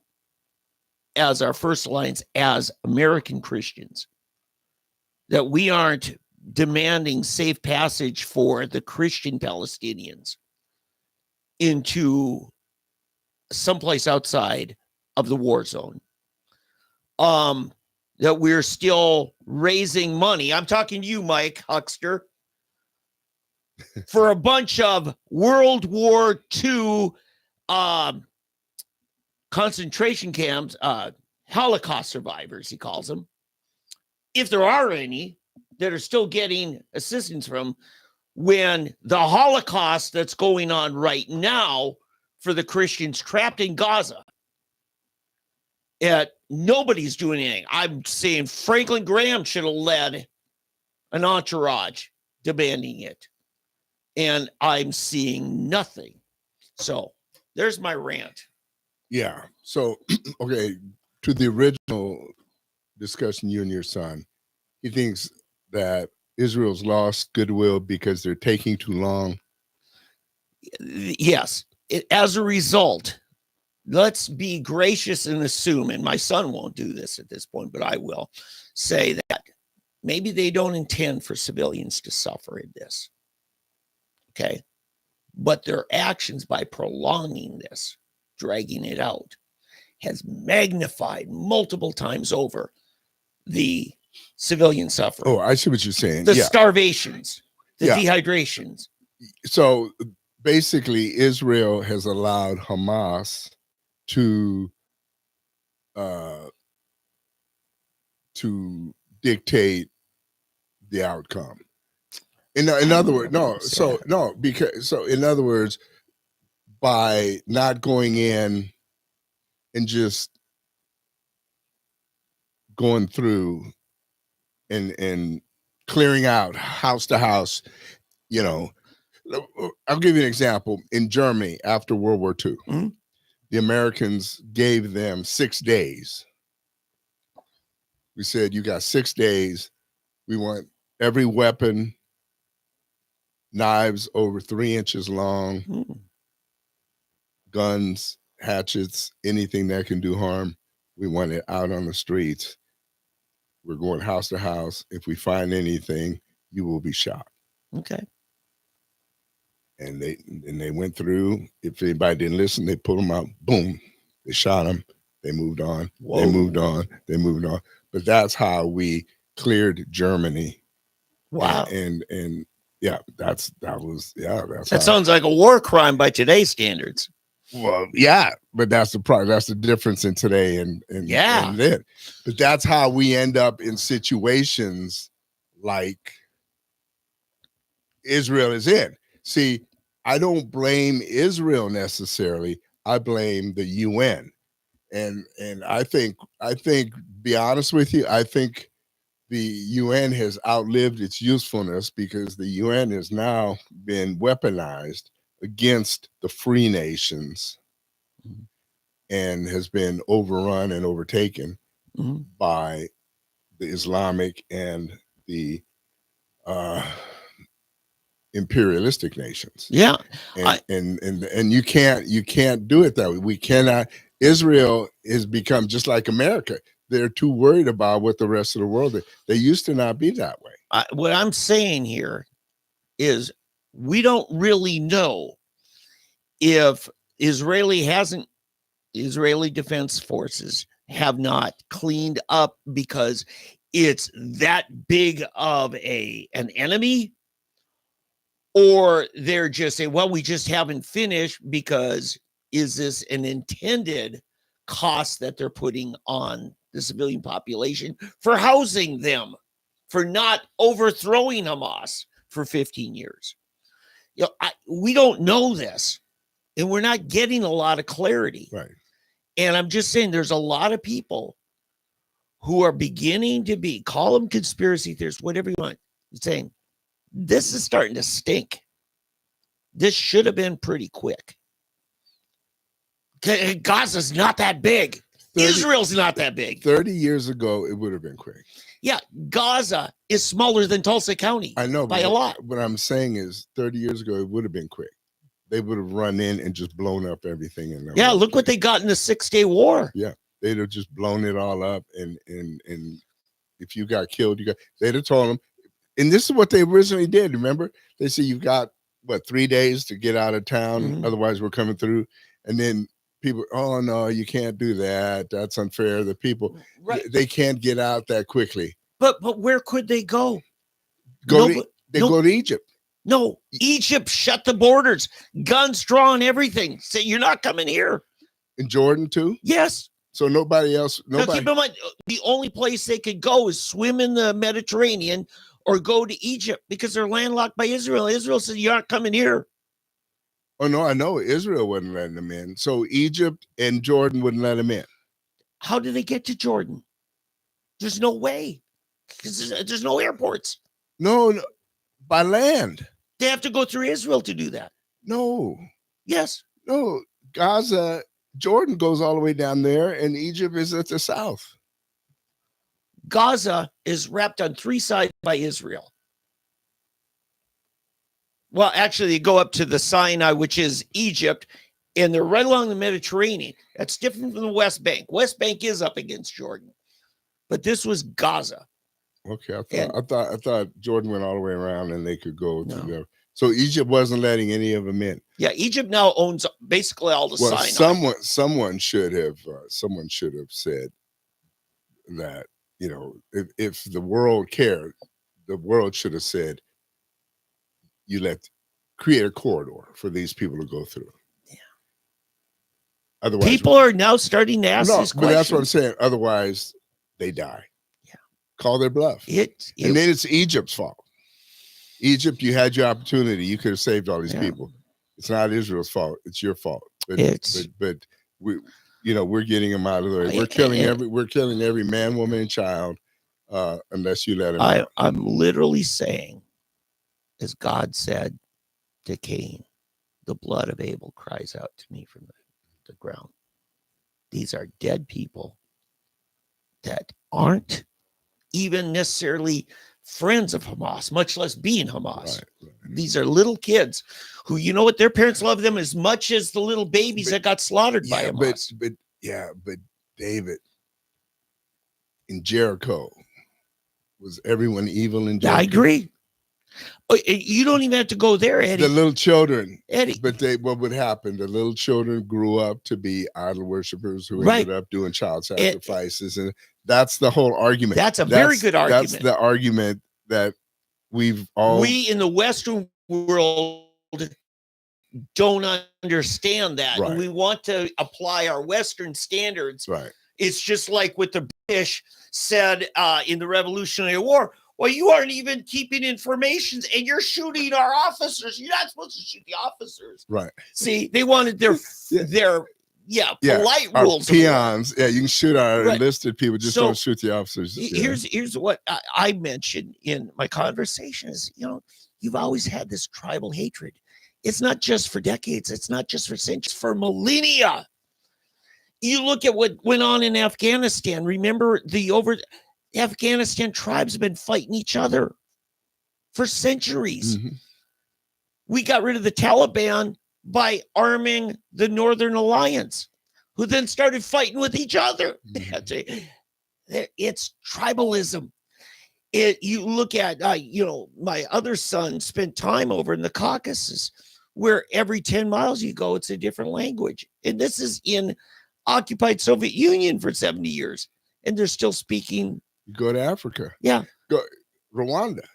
as our first alliance, as American Christians, that we aren't demanding safe passage for the Christian Palestinians into someplace outside of the war zone. That we're still raising money. I'm talking to you, Mike Huckster, for a bunch of World War II concentration camps, Holocaust survivors, he calls them. If there are any that are still getting assistance from, when the Holocaust that's going on right now for the Christians trapped in Gaza, nobody's doing anything. I'm saying Franklin Graham should have led an entourage demanding it. And I'm seeing nothing. So there's my rant. Yeah. So, okay, to the original discussion, you and your son, he thinks that Israel's lost goodwill because they're taking too long. Yes. As a result, let's be gracious and assume, and my son won't do this at this point, but I will say that maybe they don't intend for civilians to suffer in this. Okay. But their actions by prolonging this, dragging it out, has magnified multiple times over the civilian suffering. Oh, I see what you're saying. The starvations, the dehydrations. So basically, Israel has allowed Hamas to dictate the outcome. In other words, in other words, by not going in and just going through and clearing out house to house, I'll give you an example. In Germany, after World War II, the Americans gave them 6 days. We said, you got 6 days. We want every weapon, knives over 3 inches long, guns, hatchets, anything that can do harm. We want it out on the streets. We're going house to house. If we find anything, you will be shot. Okay. And they went through. If anybody didn't listen, they pulled them out. Boom. They shot them. They moved on. Whoa. They moved on. They moved on. But that's how we cleared Germany. Wow. And yeah, that sounds like a war crime by today's standards. Well, yeah, but that's the problem. That's the difference in today and then. But that's how we end up in situations like Israel is in. See, I don't blame Israel necessarily. I blame the UN. And I think be honest with you, I think the UN has outlived its usefulness because the UN has now been weaponized against the free nations Mhm. and has been overrun and overtaken Mhm. by the Islamic and the uh, imperialistic nations. Yeah. And I, and you can't do it that way. We cannot. Israel has become just like America. They're too worried about what the rest of the world is. They used to not be that way. what I'm saying here is we don't really know if Israeli hasn't Israeli Defense Forces have not cleaned up because it's that big of an enemy, or they're just saying, well, we just haven't finished because is this an intended cost that they're putting on the civilian population for housing them, for not overthrowing Hamas for 15 years? We don't know this, and we're not getting a lot of clarity. Right. And I'm just saying there's a lot of people who are beginning to be, call them conspiracy theorists, whatever you want, saying this is starting to stink. This should have been pretty quick. Gaza's not that big. 30, Israel's not that big. 30 years ago, it would have been quick. Yeah, Gaza is smaller than Tulsa County. I know, by a lot. What I'm saying is 30 years ago, it would have been quick. They would have run in and just blown up everything. Yeah, look what they got in the 6-day war. Yeah, they'd have just blown it all up. And if you got killed, they'd have told them. And this is what they originally did. Remember, they said you've got 3 days to get out of town, otherwise we're coming through. And then people, oh no, you can't do that. That's unfair. The people, they can't get out that quickly. But where could they go? Go to Egypt. No, Egypt shut the borders, guns drawn, everything. Say you're not coming here. In Jordan too? Yes. So nobody else. Now keep in mind, the only place they could go is swim in the Mediterranean or go to Egypt because they're landlocked by Israel. Israel said you aren't coming here. Oh no, I know Israel wasn't letting them in. So Egypt and Jordan wouldn't let them in. How did they get to Jordan? There's no way because there's no airports. No, by land. They have to go through Israel to do that. No. Yes. No. Gaza, Jordan goes all the way down there, and Egypt is at the south. Gaza is wrapped on 3 sides by Israel. Well, actually, they go up to the Sinai, which is Egypt, and they're right along the Mediterranean. That's different from the West Bank. West Bank is up against Jordan, but this was Gaza. Okay, I thought Jordan went all the way around, and they could go to them. So Egypt wasn't letting any of them in. Yeah, Egypt now owns basically all the Sinai. Someone should have said that, if the world cared, the world should have said, create a corridor for these people to go through. Yeah. Otherwise, people are now starting to ask these questions. But that's what I'm saying. Otherwise, they die. Yeah. Call their bluff. And then it's Egypt's fault. Egypt, you had your opportunity. You could have saved all these people. It's not Israel's fault. It's your fault. But we're getting them out of the way. We're killing every man, woman, and child unless you let them out. I'm literally saying, as God said to Cain, the blood of Abel cries out to me from the ground. These are dead people that aren't even necessarily friends of Hamas, much less being Hamas. Right. These are little kids who, you know what, their parents love them as much as the little babies that got slaughtered by Hamas. But David, in Jericho, was everyone evil in Jericho? I agree. You don't even have to go there, Eddie. The little children, Eddie. But what would happen? The little children grew up to be idol worshipers who ended up doing child sacrifices, and that's the whole argument. That's a very good argument. That's the argument that we in the Western world don't understand that. Right. And we want to apply our Western standards. Right. It's just like what the British said in the Revolutionary War. Well, you aren't even keeping information and you're shooting our officers. You're not supposed to shoot the officers. Right. See, they wanted their polite our rules. peons. Yeah, you can shoot our Right. enlisted people, just So, don't shoot the officers. Here's what I mentioned in my conversation is, you've always had this tribal hatred. It's not just for decades. It's not just for centuries, for millennia. You look at what went on in Afghanistan. Remember Afghanistan tribes have been fighting each other for centuries. Mm-hmm. We got rid of the Taliban by arming the Northern Alliance, who then started fighting with each other. Mm-hmm. It's tribalism. You look at, my other son spent time over in the Caucasus, where every 10 miles you go, it's a different language. And this is in occupied Soviet Union for 70 years. And they're still speaking. Go to Africa. Yeah. Go Rwanda.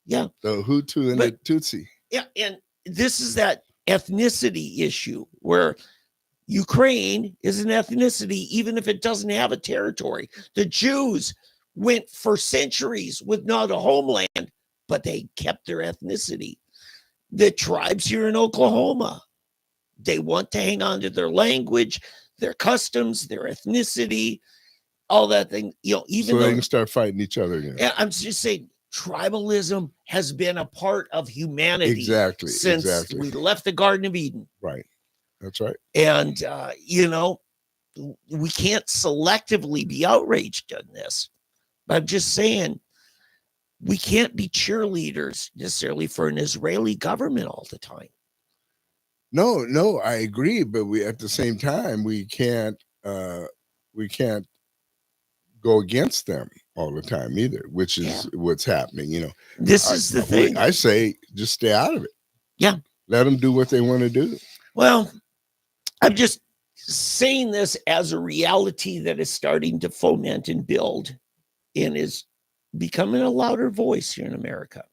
Yeah. The Hutu and the Tutsi. Yeah. And this is that ethnicity issue where Ukraine is an ethnicity, even if it doesn't have a territory. The Jews went for centuries with not a homeland, but they kept their ethnicity. The tribes here in Oklahoma, they want to hang on to their language, their customs, their ethnicity, all that thing. Even so they can start fighting each other again. I'm just saying, tribalism has been a part of humanity since we left the Garden of Eden. Right. That's right. And, we can't selectively be outraged on this. But I'm just saying, we can't be cheerleaders necessarily for an Israeli government all the time. No, I agree. But we, at the same time, we can't go against them all the time either, which is what's happening. This is the thing. I say, just stay out of it. Yeah. Let them do what they want to do. Well, I'm just saying this as a reality that is starting to foment and build and is becoming a louder voice here in America.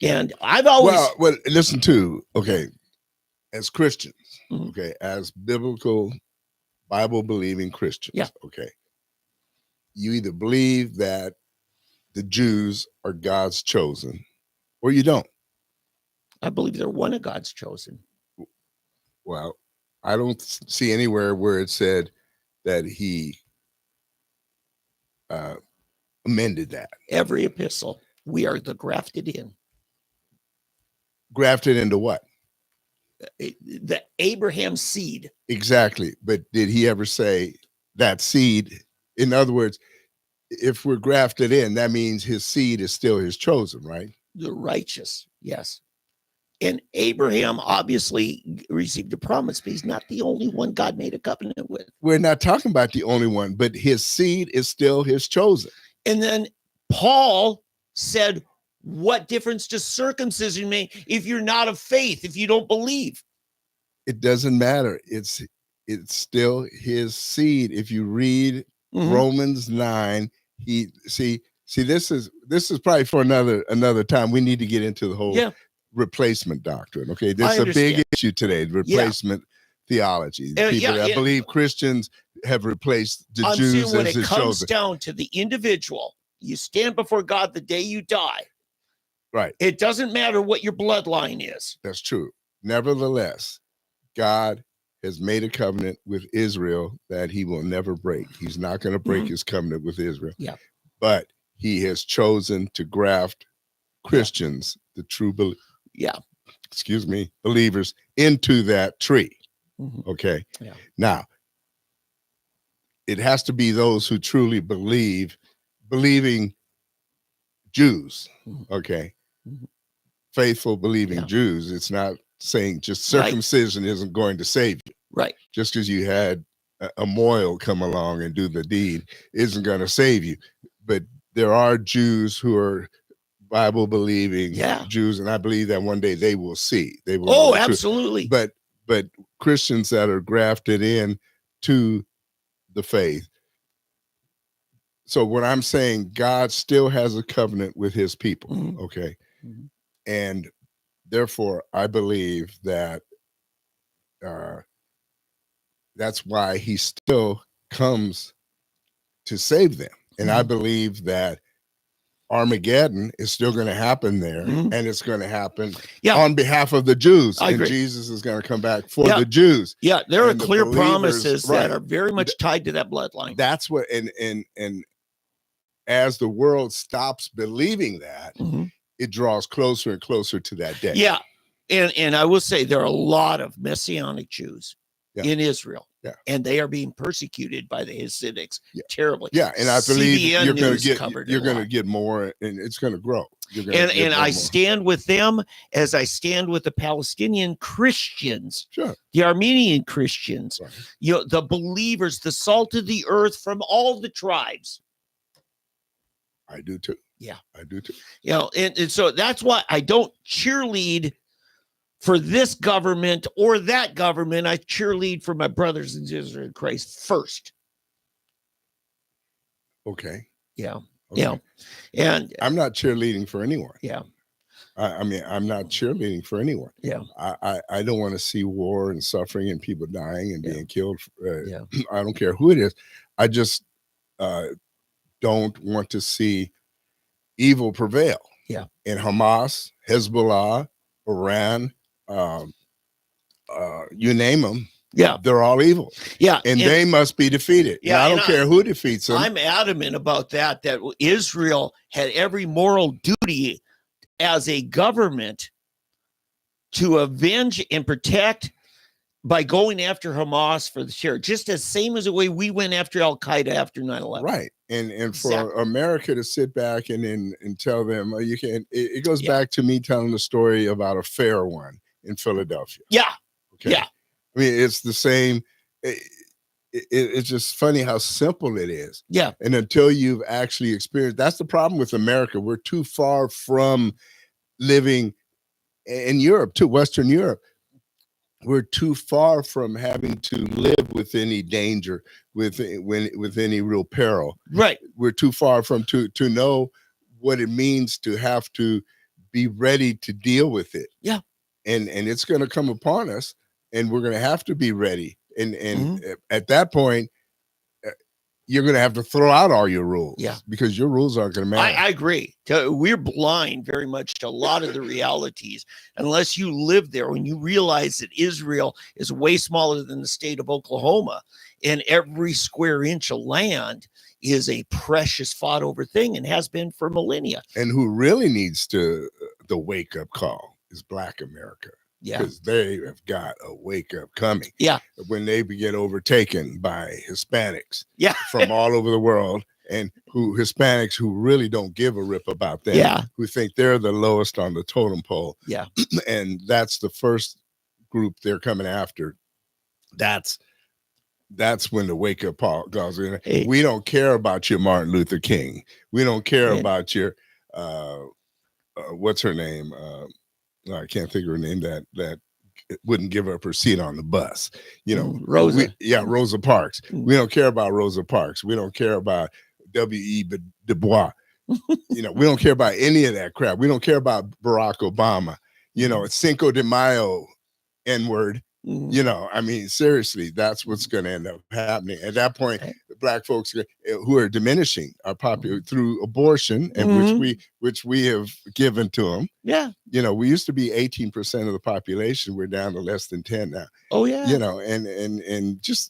And I've always... Well, listen to, okay, as Christians, okay, as biblical, Bible-believing Christians, okay, you either believe that the Jews are God's chosen or you don't. I believe they're one of God's chosen. Well, I don't see anywhere where it said that he amended that. Every epistle, we are the grafted in. Grafted into what? The Abraham seed. Exactly. But did he ever say that seed? In other words, if we're grafted in, that means his seed is still his chosen, right? The righteous, yes. And Abraham obviously received a promise, but he's not the only one God made a covenant with. We're not talking about the only one, but his seed is still his chosen. And then Paul said, what difference does circumcision make if you're not of faith, if you don't believe? It doesn't matter. It's still his seed. If you read Romans 9, this is probably for another time. We need to get into the whole replacement doctrine. Okay, this is a big issue today. Replacement theology. People that believe Christians have replaced the Jews when as it his comes chosen. down to the individual, you stand before God the day you die. Right. It doesn't matter what your bloodline is. That's true. Nevertheless, God has made a covenant with Israel that he will never break. He's not going to break his covenant with Israel. Yeah. But he has chosen to graft Christians, the true believers, into that tree. Okay. Yeah. Now, it has to be those who truly believing Jews. Okay. Faithful believing Jews. It's not saying just circumcision isn't going to save you. Right. Just because you had a moil come along and do the deed isn't going to save you. But there are Jews who are Bible believing Jews, and I believe that one day they will see. They will. Oh, absolutely. But Christians that are grafted in to the faith. So what I'm saying, God still has a covenant with his people. Okay. And therefore, I believe that uh, that's why he still comes to save them. And I believe that Armageddon is still going to happen there, and it's going to happen on behalf of the Jews. And Jesus is going to come back for the Jews. Yeah, there are And the clear believers, promises that are very much tied to that bloodline. That's what, and as the world stops believing that, it draws closer and closer to that day. Yeah, and I will say there are a lot of Messianic Jews in Israel. Yeah. And they are being persecuted by the Hasidics terribly. Yeah, and I believe CBN you're going to get more, and it's going to grow. And I stand with them as I stand with the Palestinian Christians, the Armenian Christians, the believers, the salt of the earth from all the tribes. I do too. Yeah, I do too. And so that's why I don't cheerlead for this government or that government. I cheerlead for my brothers and sisters in Christ first. Okay. Yeah. Okay. And I'm not cheerleading for anyone. Yeah. I mean, I'm not cheerleading for anyone. Yeah. I don't want to see war and suffering and people dying and being killed. I don't care who it is. I just don't want to see evil prevail. Yeah. And Hamas, Hezbollah, Iran, you name them. Yeah. They're all evil. Yeah. And they must be defeated. Yeah. And I don't care who defeats them. I'm adamant about that Israel had every moral duty as a government to avenge and protect by going after Hamas for the share, just as same as the way we went after Al Qaeda after 9/11. Right. And for America to sit back and tell them, you can't, it goes back to me telling the story about a fair one in Philadelphia. Yeah. Okay. Yeah. I mean, it's the same. It's just funny how simple it is. Yeah. And until you've actually experienced, that's the problem with America. We're too far from living in Europe, to Western Europe. We're too far from having to live with any danger, with any real peril. Right. We're too far from to know what it means to have to be ready to deal with it. Yeah. And it's going to come upon us, and we're going to have to be ready. And at that point, you're going to have to throw out all your rules. Yeah. Because your rules aren't going to matter. I agree. We're blind very much to a lot of the realities unless you live there. When you realize that Israel is way smaller than the state of Oklahoma, and every square inch of land is a precious fought over thing and has been for millennia. And who really needs the wake up call is Black America. Yeah. Because they have got a wake up coming. Yeah. When they get overtaken by Hispanics. Yeah. From all over the world, and Hispanics who really don't give a rip about them. Yeah. Who think they're the lowest on the totem pole. Yeah. And that's the first group they're coming after. That's when the wake up call goes in. Hey. We don't care about your Martin Luther King. We don't care about your what's her name? I can't think of her name that wouldn't give up her seat on the bus. Rosa. Rosa Parks. We don't care about Rosa Parks. We don't care about W.E. Du Bois. We don't care about any of that crap. We don't care about Barack Obama. It's Cinco de Mayo N-word. I mean, seriously, that's what's going to end up happening. At that point, Black folks who are diminishing our population through abortion, and which we have given to them. Yeah. We used to be 18% of the population. We're down to less than 10 now. Oh, yeah. And just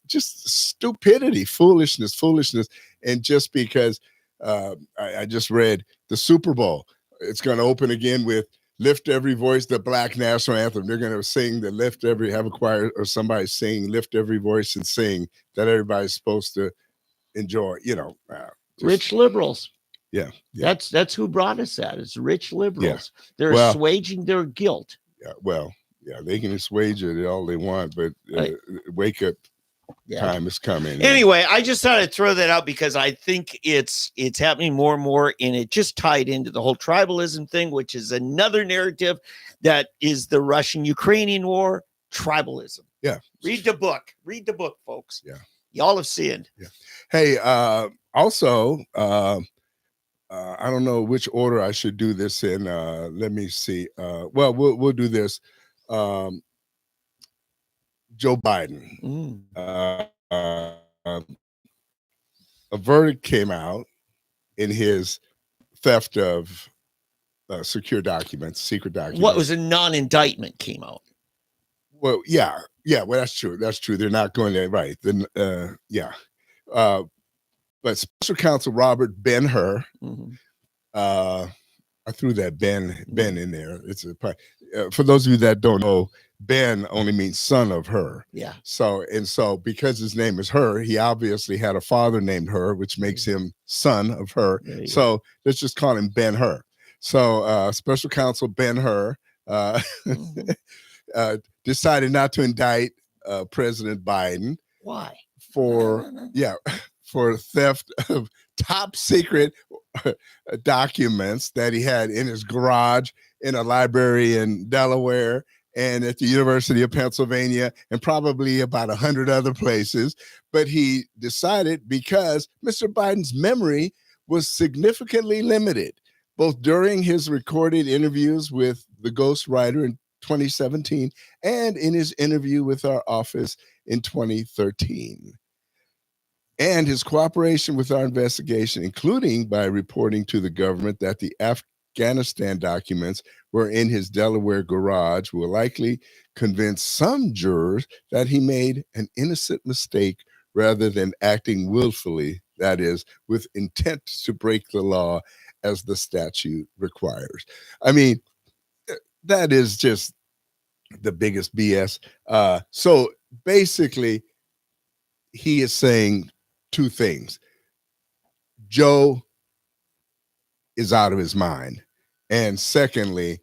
stupidity, foolishness. And just because I just read the Super Bowl, it's going to open again with Lift Every Voice, the Black national anthem. They're going to sing have a choir or somebody sing, Lift Every Voice and sing, that everybody's supposed to enjoy, rich liberals. Yeah. That's who brought us that. It's rich liberals. Yeah. They're assuaging their guilt. Yeah, they can assuage it all they want, but wake up time is coming. Anyway, I just thought I'd throw that out because I think it's happening more and more, and it just tied into the whole tribalism thing, which is another narrative that is the Russian-Ukrainian war, tribalism. Yeah. Read the book, folks. Yeah. Y'all have sinned. Yeah. Hey, also, I don't know which order I should do this in. Let me see. We'll do this. Joe Biden. Mm. A verdict came out in his theft of secure documents, secret documents. What was a non-indictment came out? Well, yeah. Well, that's true. That's true. They're not going there, right? Then, yeah. But Special Counsel Robert Ben-Hur, Mhm. I threw that Ben in there. It's for those of you that don't know, Ben only means son of her. Yeah. So because his name is Her, he obviously had a father named Her, which makes him son of her. So let's just call him Ben-Hur. So Special Counsel Ben-Hur decided not to indict President Biden. Why? For theft of top secret documents that he had in his garage, in a library in Delaware, and at the University of Pennsylvania, and probably about 100 other places. But he decided, because Mr. Biden's memory was significantly limited, both during his recorded interviews with the ghostwriter in 2017 and in his interview with our office in 2013. And his cooperation with our investigation, including by reporting to the government that the Afghanistan documents were in his Delaware garage, will likely convince some jurors that he made an innocent mistake rather than acting willfully, that is, with intent to break the law as the statute requires. I mean, that is just the biggest BS. So basically, he is saying two things. Joe is out of his mind. And secondly,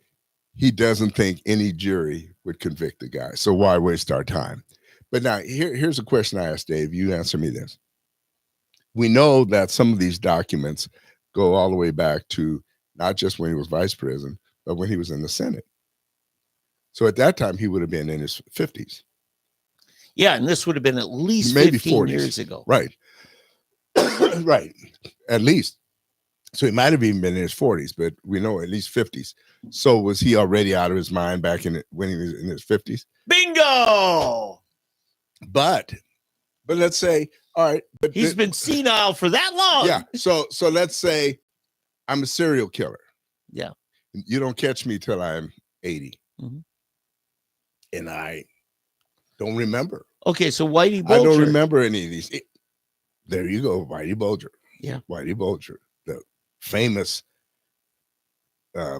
he doesn't think any jury would convict the guy. So why waste our time? But now here's a question I asked Dave. You answer me this. We know that some of these documents go all the way back to not just when he was vice president, but when he was in the Senate. So at that time, he would have been in his 50s. Yeah, and this would have been at least maybe 15 40s. years ago. Right. Right. At least. So he might have even been in his 40s, but we know at least 50s. So was he already out of his mind back when he was in his 50s? Bingo! But let's say, all right. But he's been senile for that long. Yeah. So let's say I'm a serial killer. Yeah. You don't catch me till I'm 80. Mm-hmm. And I don't remember. Okay, so Whitey Bulger. I don't remember any of these. There you go, Whitey Bulger. Yeah. Whitey Bulger, the famous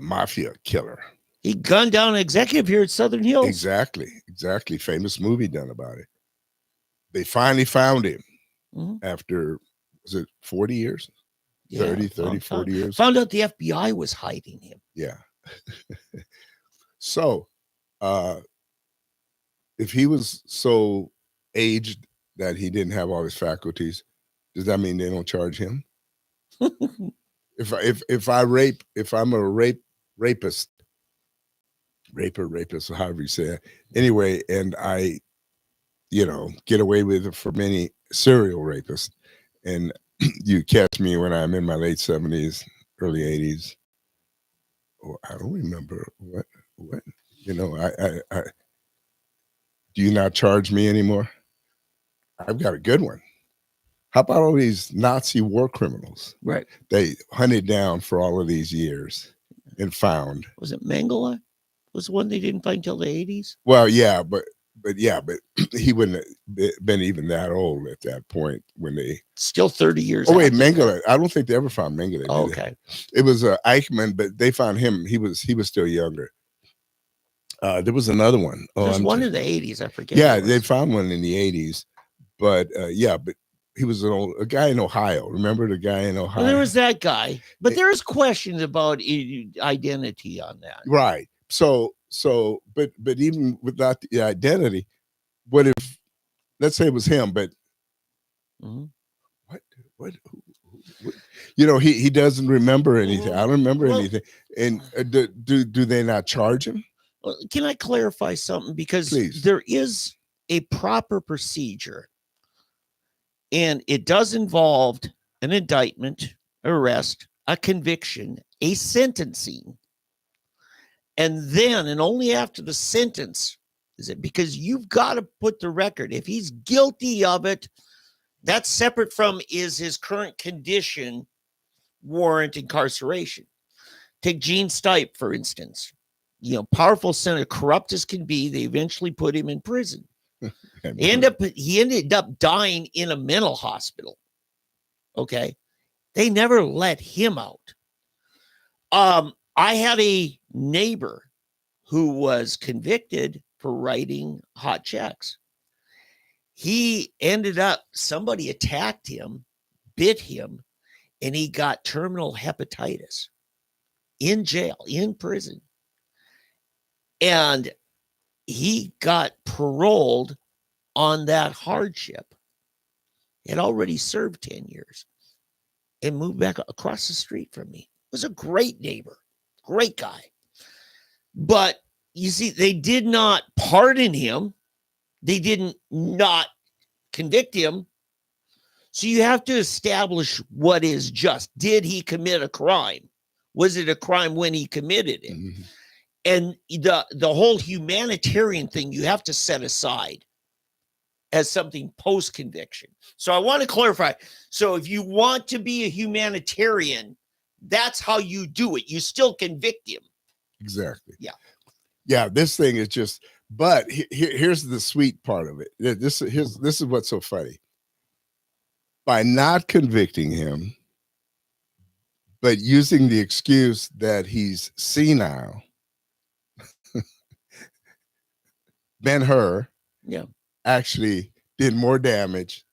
mafia killer. He gunned down an executive here at Southern Hills. Exactly. Famous movie done about it. They finally found him after, was it 40 years? Yeah, 40 years. Found out the FBI was hiding him. Yeah. So, if he was so aged that he didn't have all his faculties, does that mean they don't charge him? If I'm a rapist, however you say it, anyway, and I, get away with it for many serial rapists, and you catch me when I'm in my late 70s, early 80s, I don't remember what, I do you not charge me anymore? I've got a good one. How about all these Nazi war criminals? Right. They hunted down for all of these years and found. Was it Mengele? Was the one they didn't find till the 80s? Well, yeah, but he wouldn't have been even that old at that point when they. Still 30 years. Oh wait, Mengele. I don't think they ever found Mengele. Oh, okay. It was Eichmann, but they found him. He was still younger. There was another one. There's one in the 80s. I forget. Yeah, they found one in the 80s, but but he was a guy in Ohio. Remember the guy in Ohio? Well, there was that guy, but there's questions about identity on that. Right. So, but even without the identity, what if, let's say it was him, but what he doesn't remember anything. I don't remember anything. And do they not charge him? Can I clarify something? Because Please. There is a proper procedure, and it does involve an indictment, arrest, a conviction, a sentencing, and then, and only after the sentence Is it because you've got to put the record? If he's guilty of it, that's separate from is his current condition warrant incarceration. Take Gene Stipe, for instance. Powerful senator, corrupt as can be. They eventually put him in prison. He ended up dying in a mental hospital. Okay. They never let him out. I had a neighbor who was convicted for writing hot checks. He ended up, somebody attacked him, bit him, and he got terminal hepatitis in jail, in prison. And he got paroled on that hardship. He had already served 10 years and moved back across the street from me. Was a great neighbor, great guy. But you see, they did not pardon him. They didn't not convict him. So you have to establish what is just. Did he commit a crime? Was it a crime when he committed it? Mm-hmm. And the whole humanitarian thing you have to set aside as something post-conviction. So I want to clarify. So if you want to be a humanitarian, that's how you do it. You still convict him. Exactly. Yeah. Yeah, this thing is just, but here's the sweet part of it. This is what's so funny. By not convicting him, but using the excuse that he's senile, Ben-Hur actually did more damage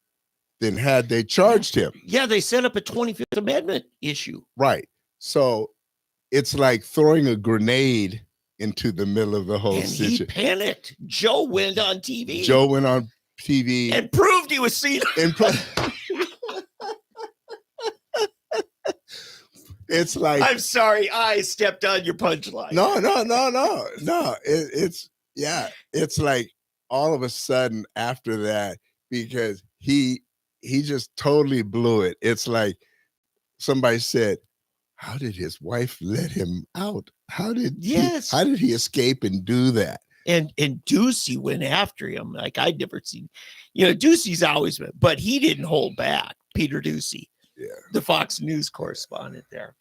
than had they charged him. Yeah, they set up a 25th Amendment issue. Right. So it's like throwing a grenade into the middle of the whole situation. He panicked. Joe went on TV. And proved he was senile. It's like, I'm sorry, I stepped on your punchline. No. It's like all of a sudden after that, because he just totally blew it. It's like somebody said, how did his wife let him out? How did he escape and do that? And Ducey went after him like I'd never seen. Ducey's always been, but he didn't hold back. Peter Ducey, the Fox News correspondent there.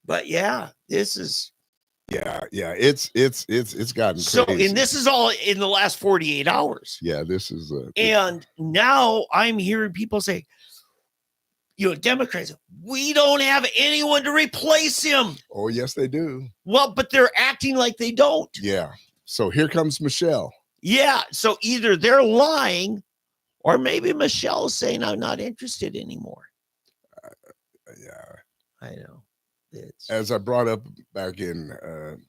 But yeah, this is it's gotten crazy. So, and this is all in the last 48 hours. Yeah, this is and now I'm hearing people say, Democrats, we don't have anyone to replace him. Oh, yes, they do. Well, but they're acting like they don't. Yeah. So here comes Michelle. Yeah. So either they're lying or maybe Michelle's saying, I'm not interested anymore. I know. As I brought up back in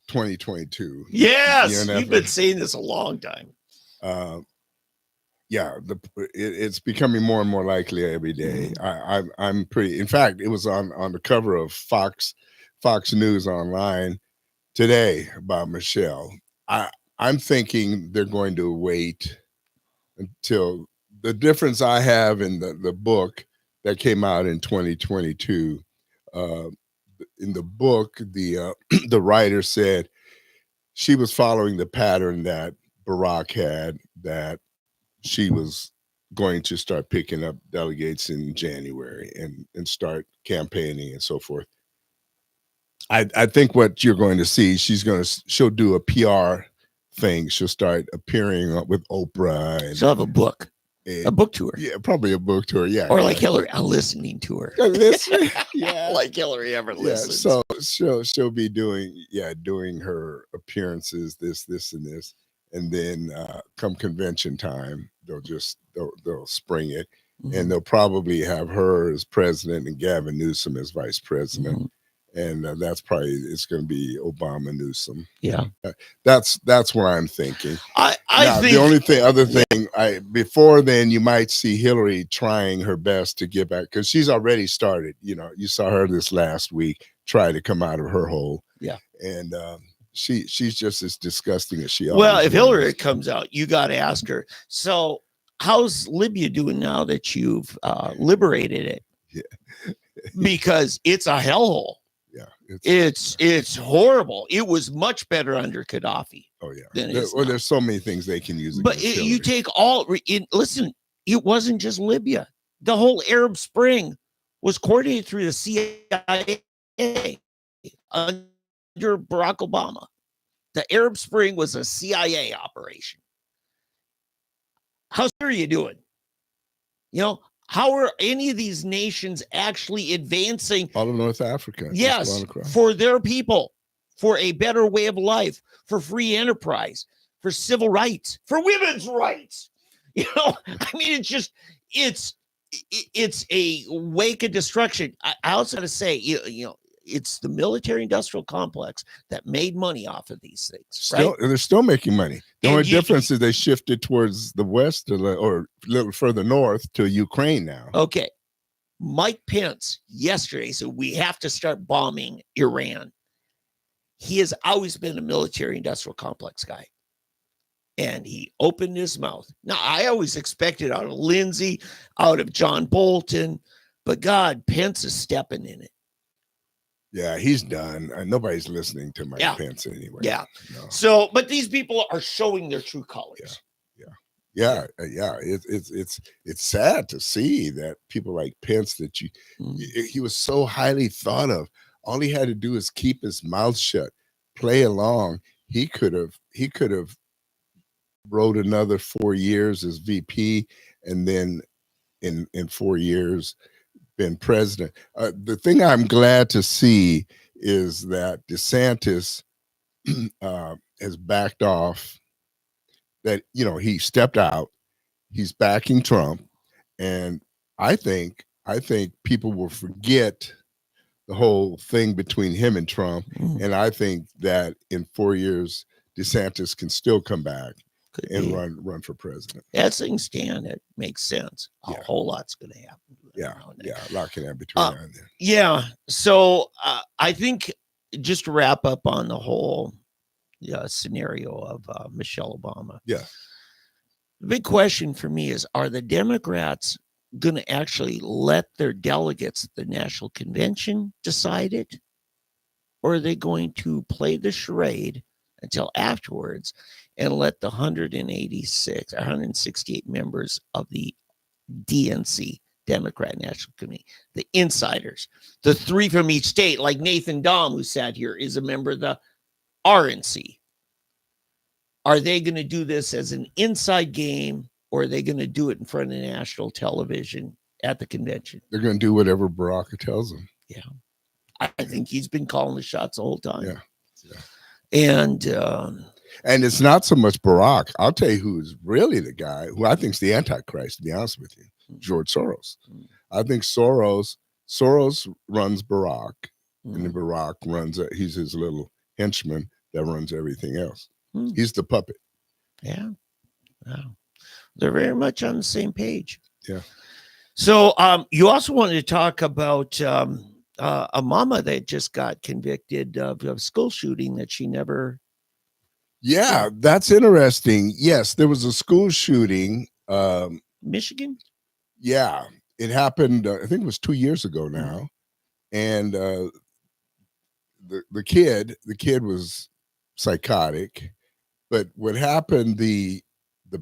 2022. Yes. You've been saying this a long time. It's becoming more and more likely every day. I'm pretty. In fact, it was on the cover of Fox News Online today about Michelle. I'm thinking they're going to wait until the difference I have in the book that came out in 2022. In the book, the writer said she was following the pattern that Barack had, that she was going to start picking up delegates in January and start campaigning and so forth. I think what you're going to see, she'll do a PR thing. She'll start appearing with Oprah. And she'll have a book tour. Yeah, probably a book tour. Yeah. Or like Hillary, a listening tour. Yeah. Like Hillary ever listens. So she'll be doing her appearances, this and this. And then come convention time, they'll spring it. Mm-hmm. And they'll probably have her as president and Gavin Newsom as vice president. Mm-hmm. And that's probably, it's going to be Obama Newsom. Yeah. That's what I'm thinking. I think the only thing, before then, you might see Hillary trying her best to get back, because she's already started. You saw her this last week try to come out of her hole. Yeah. And she's just as disgusting as she always Well, if was. Hillary comes out, you got to ask her. So how's Libya doing now that you've liberated it? Yeah. Because it's a hellhole. Yeah, it's horrible. It was much better under Gaddafi. Oh yeah. than it is Well, now. there's so many things they can use But against you Hillary. take listen, it wasn't just Libya. The whole Arab Spring was coordinated through the CIA under Barack Obama. The Arab Spring was a CIA operation. How's Syria doing? You know, how are any of these nations actually advancing? All of North Africa. Yes, for their people, for a better way of life, for free enterprise, for civil rights, for women's rights. You know, I mean, it's a wake of destruction. I also got to say, it's the military-industrial complex that made money off of these things. Right? They're still making money. The And only difference is they shifted towards the west or a little further north to Ukraine now. Okay. Mike Pence yesterday said we have to start bombing Iran. He has always been a military-industrial complex guy. And he opened his mouth. Now, I always expected out of Lindsey, out of John Bolton, but God, Pence is stepping in it. Yeah, he's done. Nobody's listening to Mike Pence anyway. Yeah. No. So, but these people are showing their true colors. Yeah. It's sad to see that people like Pence that he was so highly thought of. All he had to do is keep his mouth shut, play along. He could have wrote another 4 years as VP, and then in 4 years been president. The thing I'm glad to see is that DeSantis has backed off. That he stepped out. He's backing Trump, and I think people will forget the whole thing between him and Trump. And I think that in 4 years, DeSantis can still come back and run for president. As things stand, it makes sense. A whole lot's going to happen. A lot can happen between now and then. Yeah. So I think just to wrap up on the whole scenario of Michelle Obama. Yeah. The big question for me is, are the Democrats going to actually let their delegates at the National Convention decide it? Or are they going to play the charade until afterwards and let the 168 members of the DNC, Democrat National Committee, the insiders, the 3 from each state, like Nathan Dahm, who sat here, is a member of the RNC. Are they going to do this as an inside game, or are they going to do it in front of national television at the convention? They're going to do whatever Barack tells them. Yeah. I think he's been calling the shots the whole time. Yeah. And it's not so much Barack. I'll tell you who's really the guy who I think is the Antichrist, to be honest with you, George Soros. I think Soros runs Barack, and then Barack runs, he's his little henchman that runs everything else. He's the puppet. Yeah. Wow. They're very much on the same page. Yeah. So you also wanted to talk about a mama that just got convicted of a school shooting that she never. Yeah, that's interesting. Yes, there was a school shooting. Michigan? Yeah, it happened, I think it was 2 years ago now. And the kid was psychotic. But what happened, the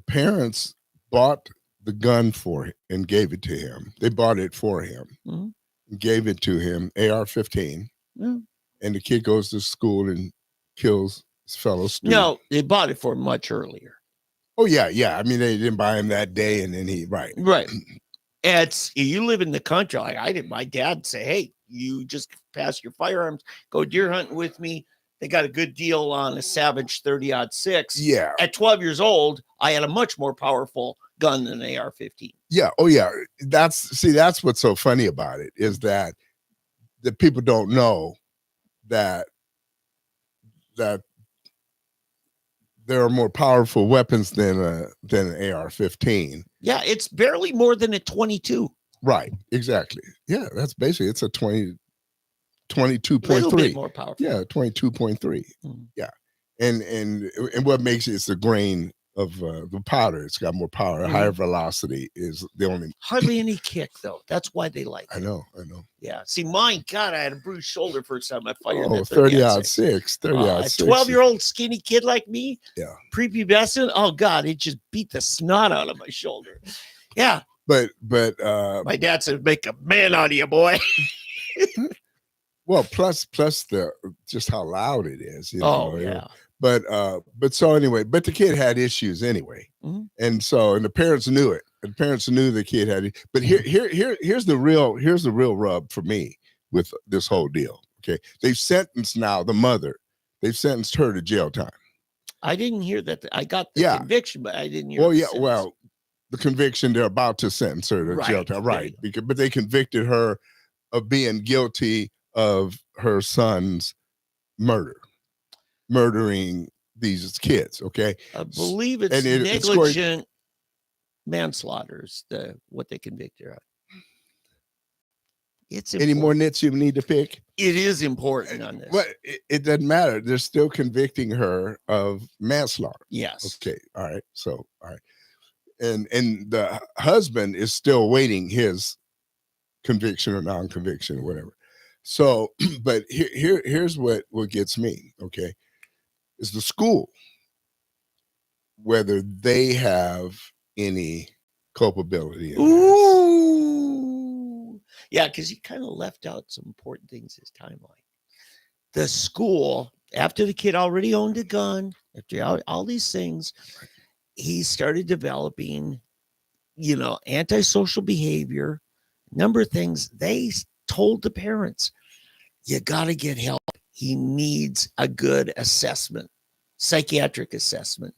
parents bought the gun for him and gave it to him. They bought it for him, gave it to him, AR-15. And the kid goes to school and kills his fellow student. No, they bought it for him much earlier. Oh, yeah. I mean, they didn't buy him that day, and then Right. You live in the country. Like I did. My dad say, hey, you just pass your firearms, go deer hunting with me. They got a good deal on a Savage 30-06. Yeah. At 12 years old, I had a much more powerful gun than an AR-15. Yeah. Oh, yeah. That's what's so funny about it is that the people don't know that there are more powerful weapons than an AR-15. Yeah, it's barely more than a 22. Right. Exactly. Yeah, that's basically it's a 22.3. A little bit more powerful. Yeah, 22.3. Yeah. And what makes it's the grain the powder. It's got more power. Mhm. Higher velocity is the only. Hardly any kick though. That's why they like it. I know. Yeah. See, mine, God, I had a bruised shoulder first time I fired Oh, that 30 30 out 6. 30 out A 6. 12-year-old skinny kid like me, Yeah. prepubescent. Oh God, it just beat the snot out of my shoulder. Yeah. But My dad said, "Make a man out of you, boy." well, plus the just how loud it is. Oh yeah. But so anyway, but the kid had issues anyway, Mhm. and the parents knew it. And the parents knew the kid had it. But here's the real rub for me with this whole deal. Okay, they've sentenced now the mother. They've sentenced her to jail time. I didn't hear that. I got the conviction, but I didn't hear. Well, yeah, well, the conviction, they're about to sentence her to jail time, right? But they convicted her of being guilty of her son's murdering these kids. Okay, I believe it's negligent manslaughter is what they convicted her of. It's important. Any more nits you need to pick? It is important on this. Well, it doesn't matter. They're still convicting her of manslaughter. Yes. Okay. All right. So, all right. And the husband is still waiting his conviction or non-conviction or whatever. So, but here's what gets me. Okay, is the school, whether they have any culpability in Ooh. Yeah, because he kind of left out some important things his timeline. The school, after the kid already owned a gun, after all these things, he started developing, antisocial behavior, number of things. They told the parents, you got to get help. He needs a good assessment, psychiatric assessment.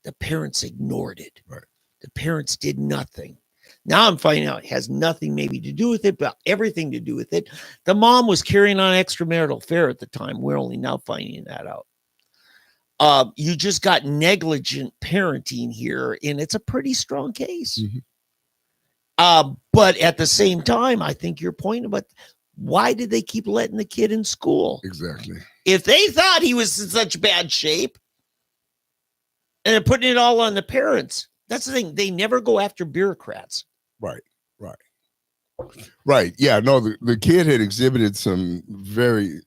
The parents ignored it. Right. The parents did nothing. Now I'm finding out it has nothing maybe to do with it, but everything to do with it. The mom was carrying on extramarital affair at the time. We're only now finding that out. You just got negligent parenting here, and it's a pretty strong case. Mm-hmm. But at the same time, I think your point about why did they keep letting the kid in school? Exactly. If they thought he was in such bad shape and they're putting it all on the parents, that's the thing. They never go after bureaucrats. Right. Yeah. No, the kid had exhibited some very,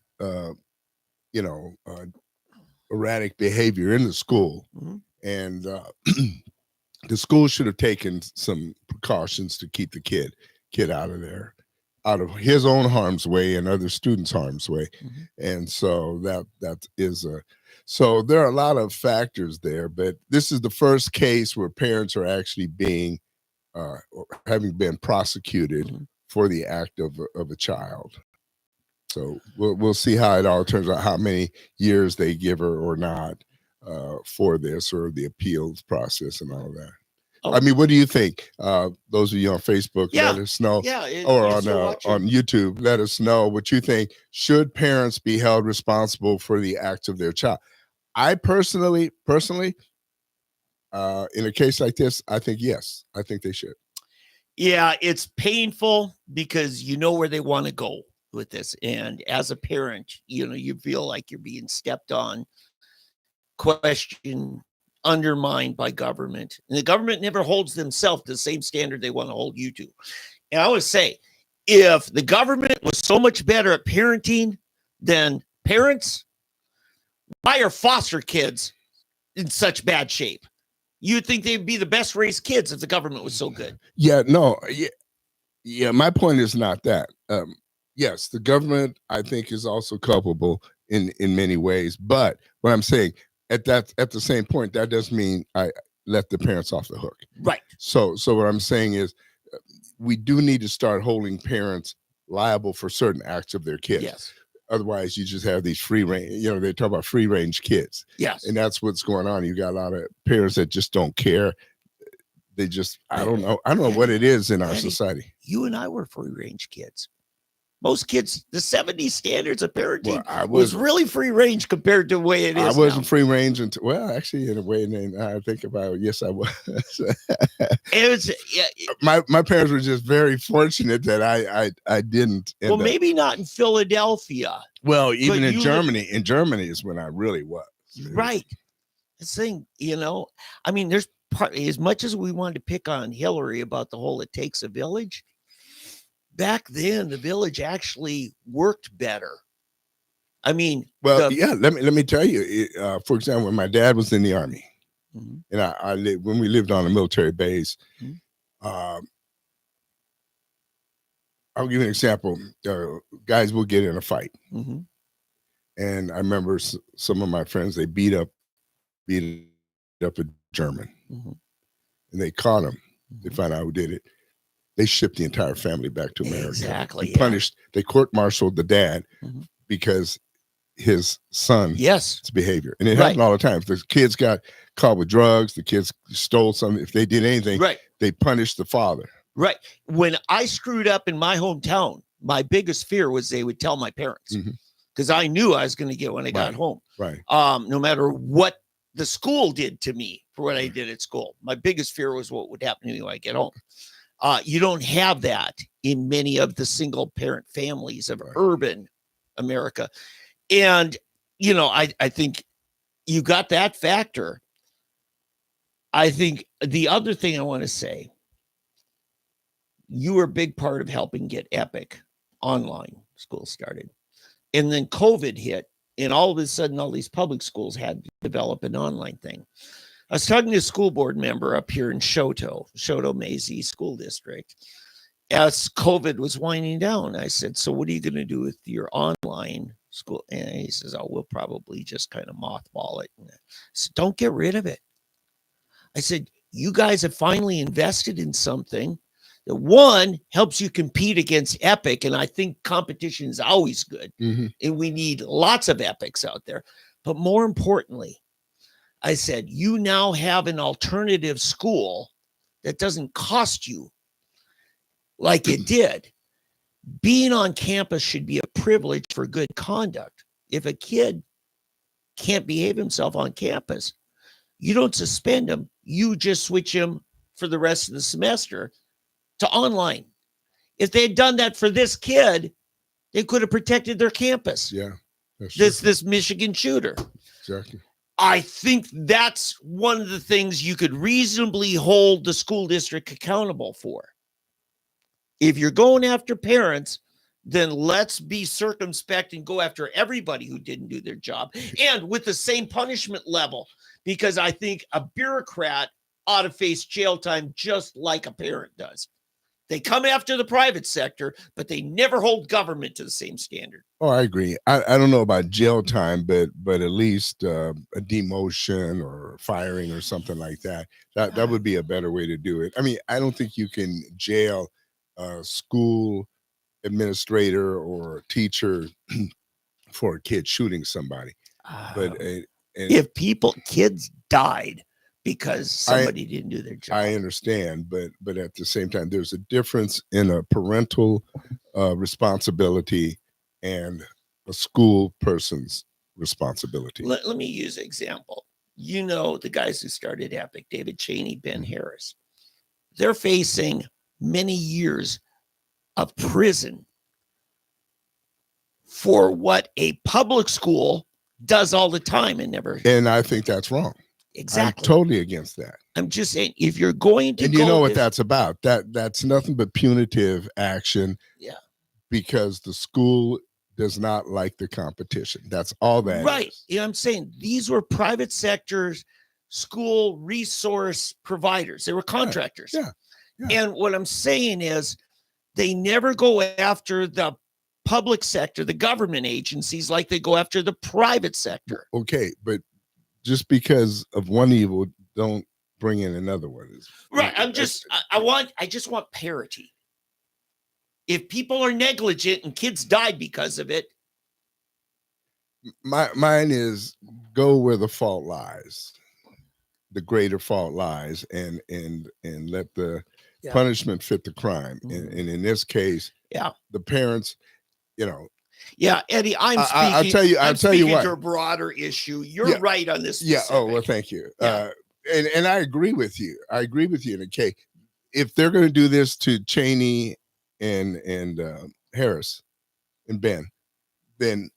erratic behavior in the school. Mm-hmm. And the school should have taken some precautions to keep the kid out of there, out of his own harm's way and other students' harm's way. Mm-hmm. And so that is so there are a lot of factors there, but this is the first case where parents are actually being having been prosecuted Mm-hmm. for the act of a child. So we'll see how it all turns out, how many years they give her or not for this, or the appeals process and all of that. Oh. I mean, what do you think? Those of you on Facebook, let us know. Or on YouTube, let us know what you think. Should parents be held responsible for the acts of their child? I personally, in a case like this, I think yes. I think they should. Yeah, it's painful because you know where they want to go with this. And as a parent, you feel like you're being stepped on, questioned, undermined by government. And the government never holds themselves to the same standard they want to hold you to. And I would say, if the government was so much better at parenting than parents, why are foster kids in such bad shape? You'd think they'd be the best raised kids if the government was so good. Yeah, no, yeah. My point is not that. Yes, the government, I think, is also culpable in many ways. But what I'm saying, at the same point, that doesn't mean I let the parents off the hook. Right. So what I'm saying is, we do need to start holding parents liable for certain acts of their kids. Yes. Otherwise, you just have these free range, they talk about free range kids. Yes. And that's what's going on. You got a lot of parents that just don't care. They just, I don't know what it is in our society. You and I were free range kids. Most kids, the 70s standards of parenting was really free range compared to the way it is. I wasn't free range until, well, actually, in a way, and I think about it, yes, I was. It was my parents were just very fortunate that I didn't. Well, maybe not in Philadelphia. Well, even in Germany. In Germany is when I really was. Right. Saying, I mean, there's part as much as we wanted to pick on Hillary about the whole "it takes a village." Back then, the village actually worked better. I mean, Well, yeah. Let me tell you. For example, when my dad was in the army, Mhm, and I lived when we lived on a military base. mhm, Uh, I'll give you an example. Guys will get in a fight, mhm, and I remember some of my friends, they beat up a German, mhm. and they caught him. They found Mhm. out who did it. They shipped the entire family back to America and Exactly. Yeah. punished. They court-martialed the dad Mhm. because his son's Yes. behavior, and it Right. happened all the time. If the kids got caught with drugs, the kids stole something. If they did anything, Right. they punished the father. Right. When I screwed up in my hometown, my biggest fear was they would tell my parents Mhm. because I knew I was going to get when I got Right. home. Right. No matter what the school did to me for what I Right. did at school, my biggest fear was what would happen to me when I get home. You don't have that in many of the single parent families of Right. urban America. And, I think you got that factor. I think the other thing I want to say, you were a big part of helping get Epic online school started. And then COVID hit, and all of a sudden, all these public schools had to develop an online thing. I was talking to a school board member up here in Shoto Maisie School District, as COVID was winding down. I said, "So what are you going to do with your online school?" And he says, "Oh, we'll probably just kind of mothball it." And I said, "Don't get rid of it." I said, "You guys have finally invested in something that, one, helps you compete against Epic, and I think competition is always good, Mhm. and we need lots of Epics out there. But more importantly," I said, "you now have an alternative school that doesn't cost you like it did. Being on campus should be a privilege for good conduct. If a kid can't behave himself on campus, you don't suspend him, you just switch him for the rest of the semester to online. If they had done that for this kid, they could have protected their campus. Yeah, that's true. This Michigan shooter. Exactly. I think that's one of the things you could reasonably hold the school district accountable for. If you're going after parents, then let's be circumspect and go after everybody who didn't do their job and with the same punishment level, because I think a bureaucrat ought to face jail time just like a parent does. They come after the private sector, but they never hold government to the same standard. Oh, I agree. I don't know about jail time, but at least a demotion or firing or something like that. That would be a better way to do it. I mean, I don't think you can jail a school administrator or teacher for a kid shooting somebody. But and If kids died because I somebody didn't do their I job. understand, but at the same time, there's a difference in a parental responsibility and a school person's responsibility. Let me use an example. The guys who started Epic, David Cheney, Ben Mhm. Harris, they're facing many years of prison for what a public school does all the time and never. And I think that's wrong. I'm Exactly. totally against that. I'm just saying, if you're going to And you go know what this, that's about. That's nothing but punitive action yeah, because the school does not like the competition. That's all that right. is. I'm saying these were private sectors, school resource providers. They were contractors. Yeah. Yeah. And what I'm saying is, they never go after the public sector, the government agencies, like they go after the private sector. Okay, but just because of one evil, don't bring in another one. Right. I just want parity. If people are negligent and kids died because of it, Mine is go where the fault lies, the greater fault lies, and let the punishment fit the crime. And in this case, yeah, the parents, you know, yeah, Eddie, I'll tell you, I'm tell you speaking what. to a broader issue. You're Yeah, right on this. yeah. Specific. Oh well, thank you. Yeah. And I agree with you. I agree with you. Okay, if they're going to do this to Cheney and Harris and Ben, then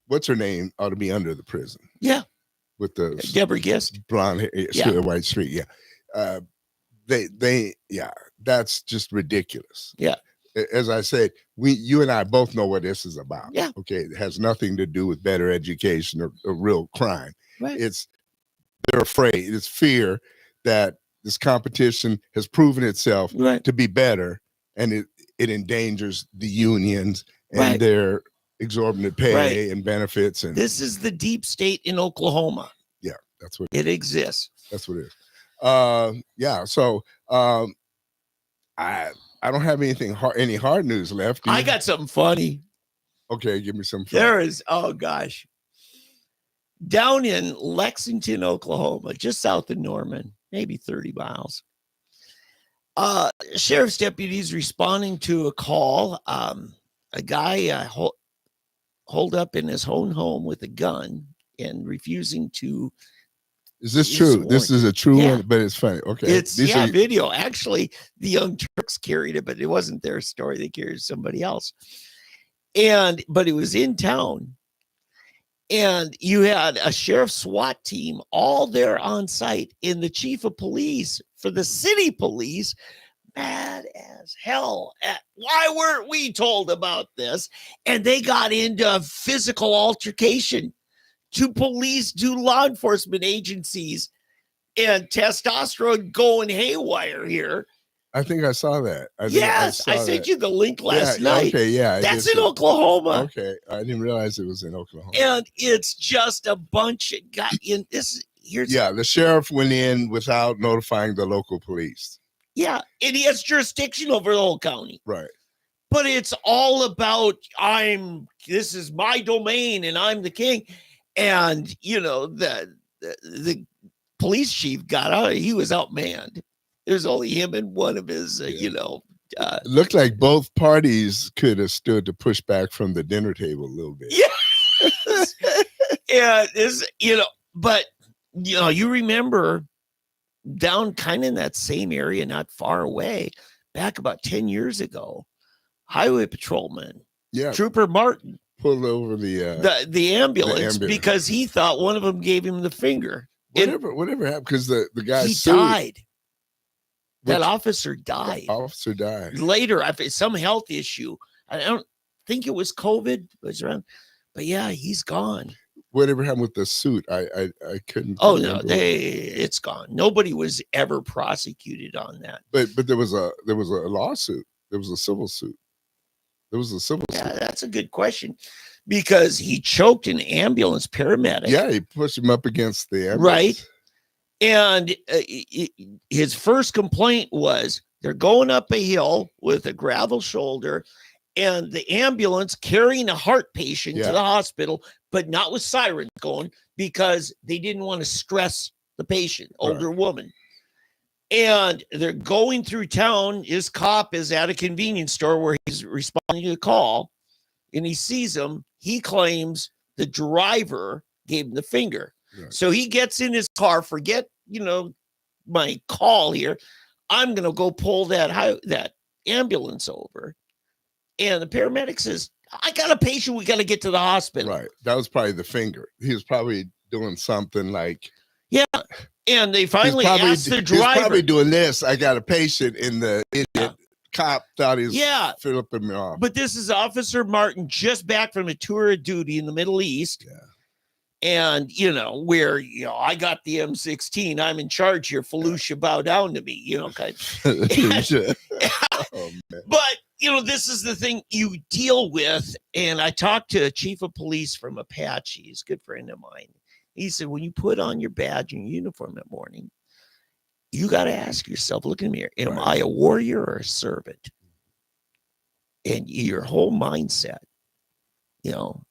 what's her name ought to be under the prison. Yeah. with the Deborah Gist. blonde hair, Yeah. white streak. Yeah. Yeah, that's just ridiculous. Yeah. As I said, you and I both know what this is about. Yeah. Okay. It has nothing to do with better education or real crime. Right. They're afraid. It's fear that this competition has proven itself Right. to be better, and it endangers the unions and Right. their exorbitant pay Right. and benefits. And This is the deep state in Oklahoma. yeah, that's what it exists. That's what it is. Yeah. So I don't have any hard news left. I got something funny. Okay, give me some fun. There is, oh gosh. Down in Lexington, Oklahoma, just south of Norman, maybe 30 miles. Sheriff's deputies responding to a call. A guy holed up in his own home with a gun and refusing to. Is this true? This is a true one, but it's funny. Okay. It's video. Actually, the Young Turks carried it, but it wasn't their story. They carried somebody else. But it was in town. And you had a sheriff's SWAT team all there on site, and the chief of police for the city police, mad as hell at why weren't we told about this? And they got into physical altercation to law enforcement agencies, and testosterone going haywire here. I think I saw that. I sent you the link last night. Okay, yeah. That's in Oklahoma. Okay, I didn't realize it was in Oklahoma. And it's just a bunch of got in this. The sheriff went in without notifying the local police. Yeah, and he has jurisdiction over the whole county. Right. But it's all about this is my domain and I'm the king. And the police chief got out. He was outmanned. There's only him and one of his, it looked like both parties could have stood to push back from the dinner table a little bit. Yes. And but you remember down kind of in that same area, not far away, back about 10 years ago, highway patrolman, Trooper Martin, pulled over the ambulance because he thought one of them gave him the finger. Whatever happened, because the guy died. That officer died. The officer died. Later, after some health issue. I don't think it was COVID, was around, but yeah, he's gone. Whatever happened with the suit? I couldn't. Oh no, it's gone. Nobody was ever prosecuted on that. But there was a lawsuit. There was a civil suit. Yeah, that's a good question, because he choked an ambulance paramedic. Yeah, he pushed him up against the ambulance. Right. And his first complaint was they're going up a hill with a gravel shoulder, and the ambulance carrying a heart patient to the hospital, but not with sirens going, because they didn't want to stress the patient, older woman. And they're going through town. His cop is at a convenience store where he's responding to a call, and he sees him. He claims the driver gave him the finger. Right. So he gets in his car, forget, my call here. I'm going to go pull that ambulance over. And the paramedic says, I got a patient. We got to get to the hospital. Right. That was probably the finger. He was probably doing something like. Yeah. And they finally asked the driver. He's probably doing this. I got a patient, and the idiot cop thought he was flipping me off. But this is Officer Martin, just back from a tour of duty in the Middle East. Yeah. And, where, I got the M16, I'm in charge here. Felicia, bow down to me, kind of. But, this is the thing you deal with. And I talked to a chief of police from Apache. He's a good friend of mine. He said, when you put on your badge and your uniform that morning, you got to ask yourself, look in the mirror, am I a warrior or a servant? And your whole mindset.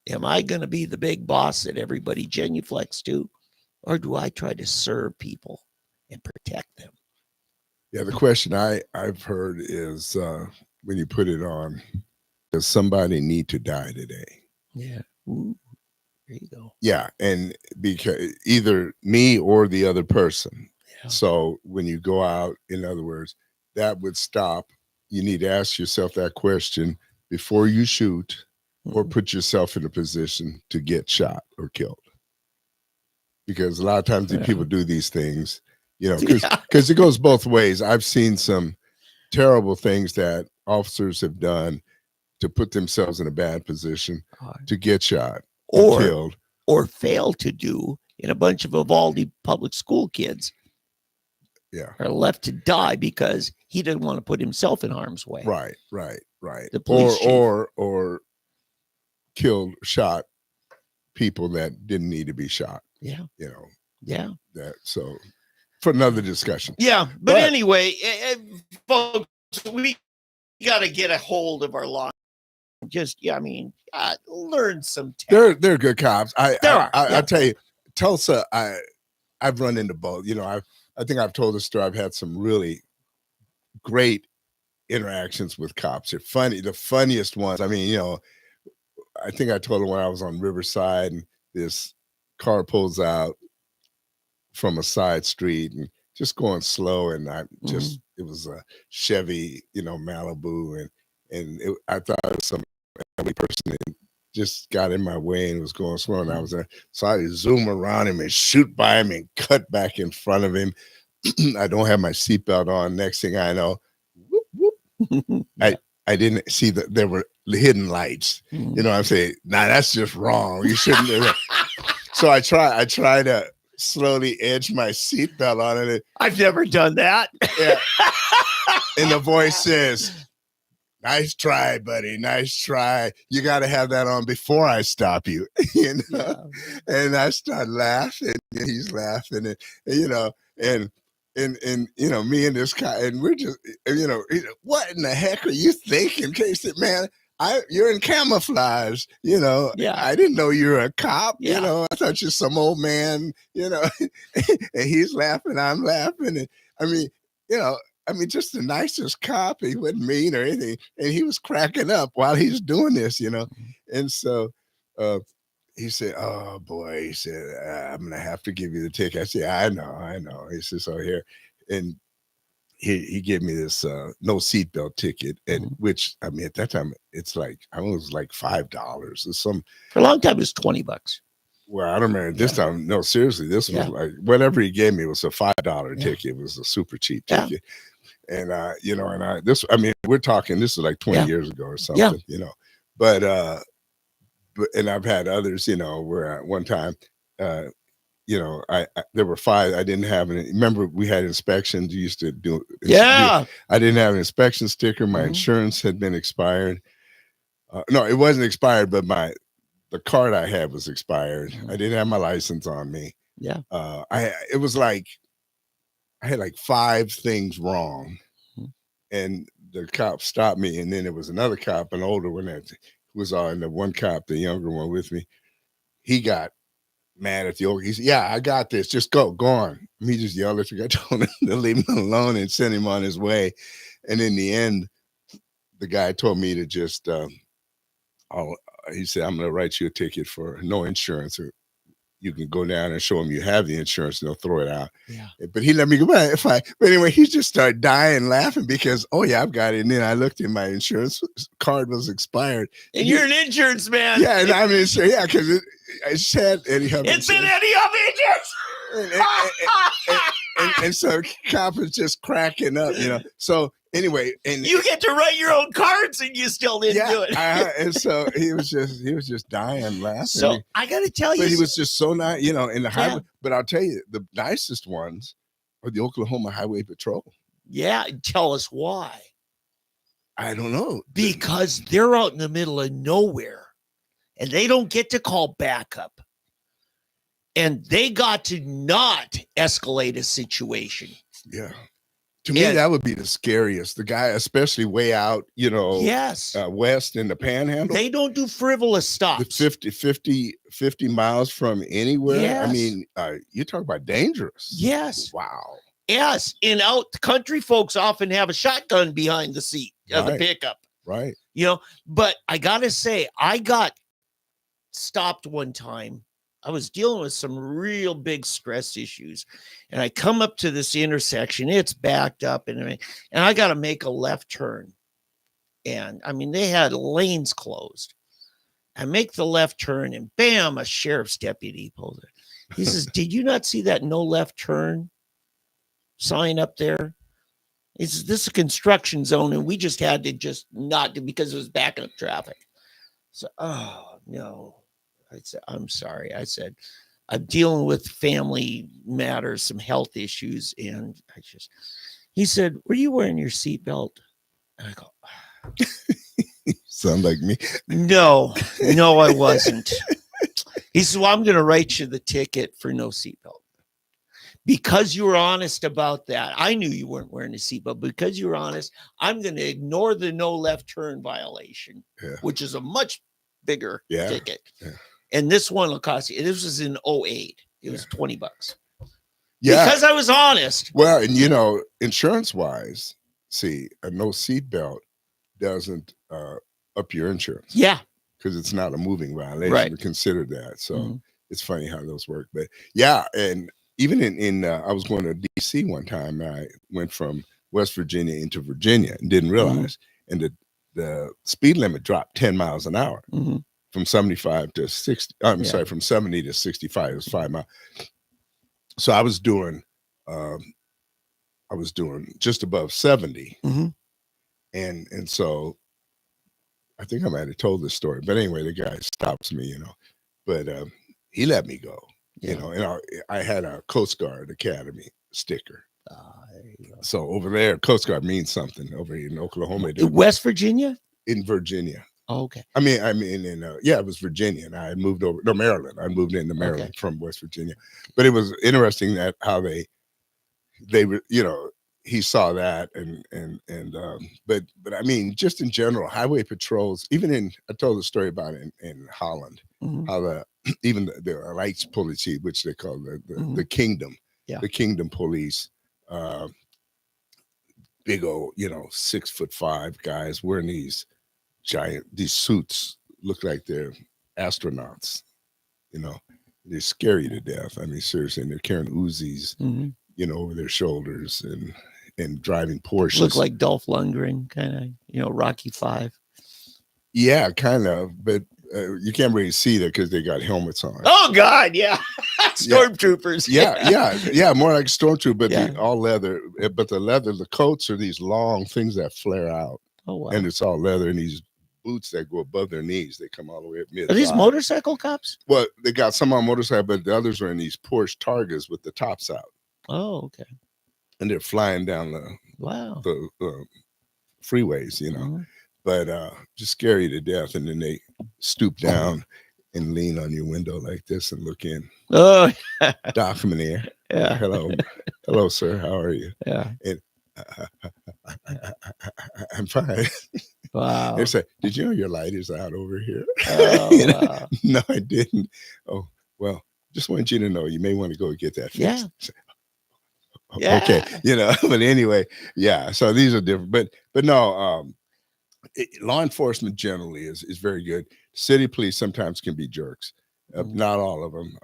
Am I going to be the big boss that everybody genuflects to, or do I try to serve people and protect them? Yeah, the question I've heard is when you put it on, does somebody need to die today? Yeah. Ooh, there you go. Yeah, and because either me or the other person. Yeah. So when you go out, in other words, that would stop. You need to ask yourself that question before you shoot. Or put yourself in a position to get shot or killed. because a lot of times these Yeah. people do these things, Yeah. because it goes both ways. I've seen some terrible things that officers have done to put themselves in a bad position to get shot and Or killed. fail to do, and a bunch of Uvalde public school kids Yeah. are left to die because he didn't want to put himself in harm's way. Right. The police chief. Or killed, shot people that didn't need to be shot. Yeah. That so for another discussion. Yeah, but anyway, folks, we got to get a hold of our law. Just learn some tact. They're good cops. I tell you, Tulsa. I've run into both. I think I've told the story. I've had some really great interactions with cops. They're funny. The funniest ones. I mean, I think I told them when I was on Riverside and this car pulls out from a side street and just going slow, and I just it was a Chevy, Malibu, and I thought it was some elderly person and just got in my way and was going slow, and I was there, so I zoom around him and shoot by him and cut back in front of him. I don't have my seatbelt on. Next thing I know, whoop, whoop. I didn't see that there were hidden lights. You know what I'm saying? Nah, that's just wrong. You shouldn't do that. So I try to slowly edge my seatbelt on it. I've never done that. Yeah. And the voice says, "Nice try, buddy. Nice try. You got to have that on before I stop you." Yeah. And I start laughing. And he's laughing, and me and this guy, and we're just, what in the heck are you thinking? He said, "Man, you're in camouflage, Yeah. I didn't know you were a cop, Yeah. I thought you're some old man, and he's laughing, I'm laughing, and I mean, just the nicest cop. He wasn't mean or anything, and he was cracking up while he's doing this, and so he said, "Oh boy," he said, "I'm gonna have to give you the ticket." I said, I know. He said, "So here," and he gave me this no seatbelt ticket, and which, I mean, at that time it's like it was like $5 or some. For a long time, it was $20. Well, I don't remember this time. No, seriously, this was like whatever he gave me was a $5 ticket. It was a super cheap ticket, and I mean, we're talking. This is like 20 years ago or something, but and I've had others, where at one time, there were 5. I didn't have any. Remember, we had inspections. You used to do. Yeah. I didn't have an inspection sticker. My insurance had been expired. No, it wasn't expired, but the card I had was expired. I didn't have my license on me. Yeah. It was like I had like 5 things wrong, and the cop stopped me, and then there was another cop, an older one that was on the one cop, the younger one with me. He got mad at the old. He said, "Yeah, I got this. Just go on." He just yelled at the guy, told him to leave him alone and send him on his way. And in the end, the guy told me to just, he said, "I'm going to write you a ticket for no insurance, or you can go down and show them you have the insurance, and they'll throw it out." Yeah. But he let me go back. But anyway, he just started dying laughing because, "Oh yeah, I've got it." And then I looked at my insurance card was expired. And you're an insurance man. Yeah, and I'm insurance. Yeah, because it said Eddie Hubbard. It's an Eddie Hubbard insurance. And so cop was just cracking up, So anyway, and you get to write your own cards, and you still didn't do it. And so he was just dying laughing. So I got to tell you, but he was just so nice, in the highway. But I'll tell you, the nicest ones are the Oklahoma Highway Patrol. Yeah, tell us why. I don't know, because they're out in the middle of nowhere, and they don't get to call backup. And they got to not escalate a situation. Yeah. To me, that would be the scariest. The guy, especially way out, west in the Panhandle. They don't do frivolous stuff. 50 miles from anywhere. Yes. I mean, you talk about dangerous. Yes. Wow. Yes. And out country folks often have a shotgun behind the seat of the pickup. Right. But I got to say, I got stopped one time. I was dealing with some real big stress issues, and I come up to this intersection. It's backed up, and I got to make a left turn. And I mean, they had lanes closed. I make the left turn, and bam, a sheriff's deputy pulls it. He says, "Did you not see that no left turn sign up there? It's this is a construction zone, and we just had to just not do because it was backing up traffic." So, oh no, I said, "I'm sorry." I said, "I'm dealing with family matters, some health issues, and I just." He said, "Were you wearing your seatbelt?" And I go, Sound like me. "No, no, I wasn't." He says, "Well, I'm going to write you the ticket for no seatbelt." Because you were honest about that. I knew you weren't wearing a seatbelt. Because you were honest, I'm going to ignore the no left turn violation, which is a much bigger ticket. Yeah. And this one will cost you. This was in 08. It was $20. Yeah. Because I was honest. Well, and you know, insurance wise, see, a no seatbelt doesn't up your insurance. Yeah. Because it's not a moving violation. Right. We consider that. So it's funny how those work. But yeah, and even in I was going to DC one time. I went from West Virginia into Virginia and didn't realize. And the speed limit dropped 10 miles an hour from 75 to 60. I'm sorry, from 70 to 65. It was 5 miles. So I was doing just above 70. And so I think I might have told this story, but anyway, the guy stops me, you know, but he let me go, you know, and I had a Coast Guard Academy sticker. So over there, Coast Guard means something over here in Oklahoma. In West Virginia? In Virginia. Oh, okay. I mean, it was Virginia, and I moved over to Maryland. I moved into Maryland from West Virginia, but it was interesting that how they were, you know, he saw that but I mean, just in general, highway patrols, even I told the story about it in Holland, how even the lights police, which they call the kingdom, the kingdom police, big old, you know, 6'5" guys wearing these suits, look like they're astronauts, you know, they scare you to death. I mean, seriously, and they're carrying Uzis, you know, over their shoulders and driving Porsches. Look like Dolph Lundgren, kind of, you know, Rocky V. Yeah, kind of, but you can't really see that because they got helmets on. Oh God, yeah, stormtroopers. Yeah, more like stormtrooper, but all leather. But the coats are these long things that flare out. Oh wow! And it's all leather, and these boots that go above their knees. They come all the way up mid. Are these motorcycle cops? Well, they got some on motorcycle, but the others are in these Porsche Targas with the tops out. Oh, okay. And they're flying down the freeways, you know, but just scare you to death. And then they stoop down and lean on your window like this and look in. Oh, Document here. Yeah. Hello, sir. How are you? Yeah. And I'm fine. Wow. They say, "Did you know your light is out over here?" Oh, wow. No, I didn't. Oh, well, just want you to know you may want to go get that fixed. Yeah. Yeah. Okay, you know, but anyway, yeah. So these are different, but no, law enforcement generally is very good. City police sometimes can be jerks. Not all of them.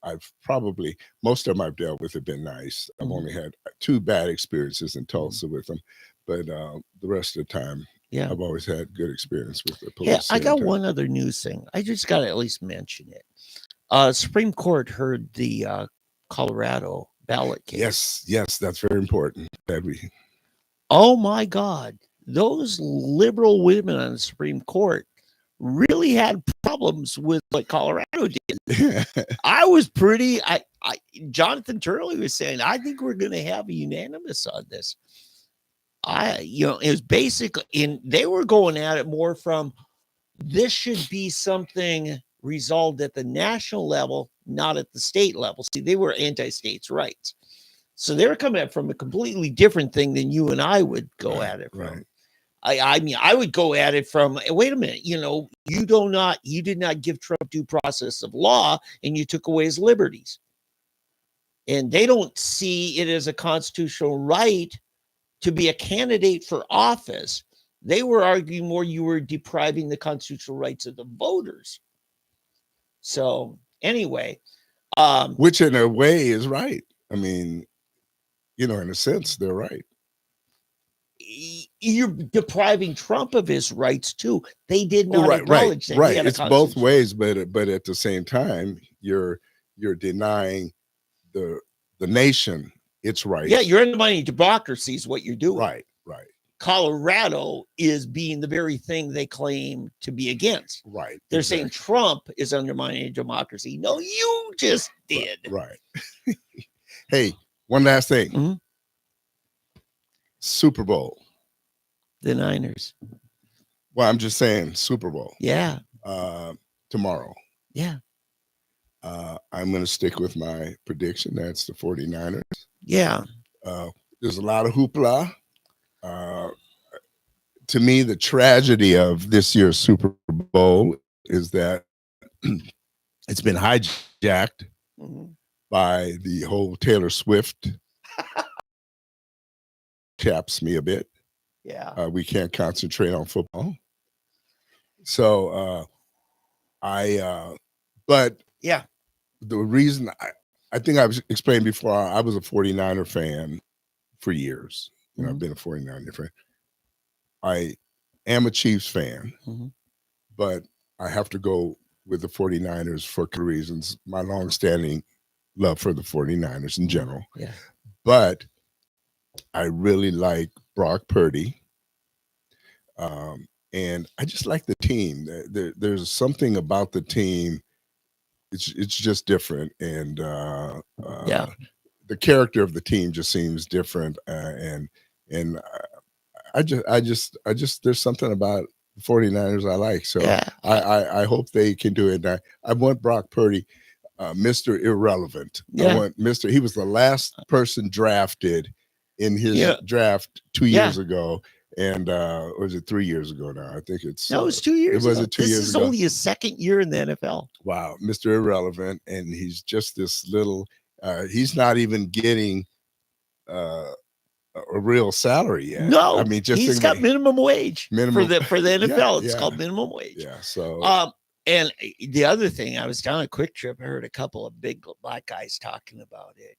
I've probably most of them I've dealt with have been nice. I've only had 2 bad experiences in Tulsa with them, but the rest of the time, I've always had good experience with the police. Yeah, I got one other news thing. I just got to at least mention it. Supreme Court heard the Colorado ballot case. Yes, that's very important. Oh my God, those liberal women on the Supreme Court really had problems with what Colorado did. I was pretty. Jonathan Turley was saying, I think we're going to have a unanimous on this. It was basically, they were going at it more from this should be something resolved at the national level, not at the state level. See, they were anti-states' rights. So they were coming at it from a completely different thing than you and I would go at it from. Right. I mean, I would go at it from, wait a minute, you know, you did not give Trump due process of law and you took away his liberties. And they don't see it as a constitutional right to be a candidate for office. They were arguing more you were depriving the constitutional rights of the voters. So anyway. Which in a way is right. I mean, you know, in a sense, they're right. You're depriving Trump of his rights too. They did not acknowledge that. Right. It's both ways, but at the same time, you're you're denying the nation its rights. Yeah, you're undermining democracy is what you're doing. Right, right. Colorado is being the very thing they claim to be against. Right. They're saying Trump is undermining democracy. No, you just did. Right. Hey, one last thing. Mm-hmm. Super Bowl. The Niners. Well, I'm just saying Super Bowl. Yeah. Tomorrow. Yeah. I'm going to stick with my prediction. That's the 49ers. Yeah. There's a lot of hoopla. To me, the tragedy of this year's Super Bowl is that it's been hijacked by the whole Taylor Swift. Chaps me a bit. Yeah. We can't concentrate on football. So but yeah, the reason I think I've explained before, I was a 49er fan for years. You know, I've been a 49er fan. I am a Chiefs fan, but I have to go with the 49ers for reasons. My longstanding love for the 49ers in general. Yeah. But I really like Brock Purdy. And I just like the team. There's something about the team. It's just different. And yeah, the character of the team just seems different. And I just there's something about the 49ers I like. So yeah. I hope they can do it. I want Brock Purdy, Mr. Irrelevant. Yeah. I want Mr. He was the last person drafted in his draft 2 years ago. And or was it 3 years ago now? I think it's no, it was 2 years. It was ago. It 2 this years is ago. only his second year in the NFL. Wow, Mr. Irrelevant, and he's just this little. He's not even getting a real salary yet. No, I mean, just he's got minimum wage for the NFL. It's called minimum wage. Yeah. So and the other thing, I was down a Quick Trip. I heard a couple of big black guys talking about it,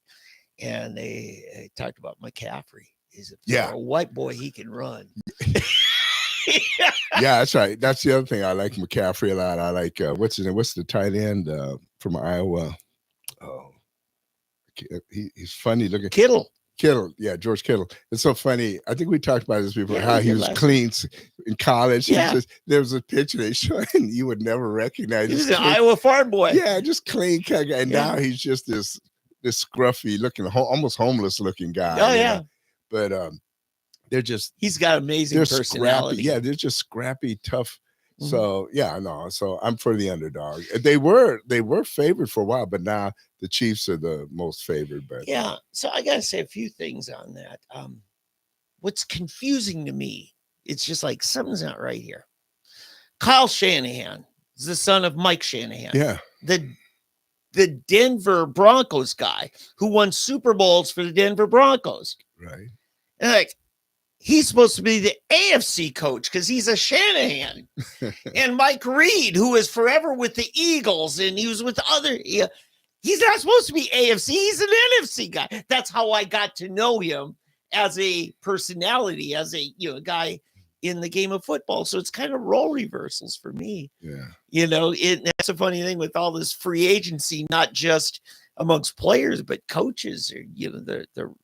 and they talked about McCaffrey. Is it for a white boy? He can run. Yeah, that's right. That's the other thing. I like McCaffrey a lot. I like what's his name? What's the tight end from Iowa? Oh, he's funny looking. Kittle, yeah, George Kittle. It's so funny. I think we talked about this before. How he was clean in college. Yeah, there was a picture they showed, and you would never recognize. He was an Iowa farm boy. Yeah, just clean cut guy. And now he's just this scruffy looking, almost homeless looking guy. Oh yeah. But they're just he's got amazing personality. Scrappy. Yeah, they're just scrappy, tough. So so I'm for the underdog. They were favored for a while, but now the Chiefs are the most favored. But yeah, so I gotta say a few things on that. What's confusing to me, it's just like something's not right here. Kyle Shanahan is the son of Mike Shanahan. Yeah. The Denver Broncos guy who won Super Bowls for the Denver Broncos. Right. And like, he's supposed to be the AFC coach because he's a Shanahan. And Mike Reed, who is forever with the Eagles, and he was with other. He's not supposed to be AFC. He's an NFC guy. That's how I got to know him as a personality, as a guy in the game of football. So it's kind of role reversals for me. Yeah. That's a funny thing with all this free agency, not just amongst players, but coaches or the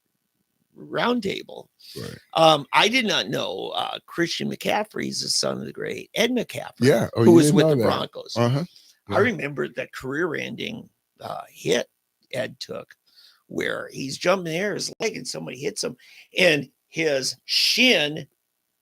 round table. Right. I did not know Christian McCaffrey is the son of the great Ed McCaffrey. Yeah. Who was with the Broncos. Yeah. I remember the career-ending hit Ed took where he's jumping in the air, his leg, and somebody hits him, and his shin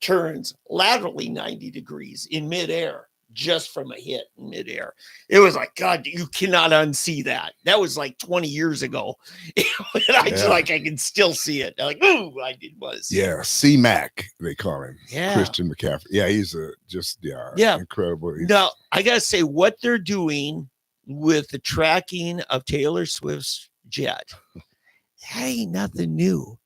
turns laterally 90 degrees in midair just from a hit in midair. It was like, God, you cannot unsee that. That was like 20 years ago. And I can still see it. Like, ooh, I did was. Yeah, C-Mac, they call him. Yeah. Christian McCaffrey. Yeah, he's incredible. Now, I got to say, what they're doing with the tracking of Taylor Swift's jet, that ain't nothing new.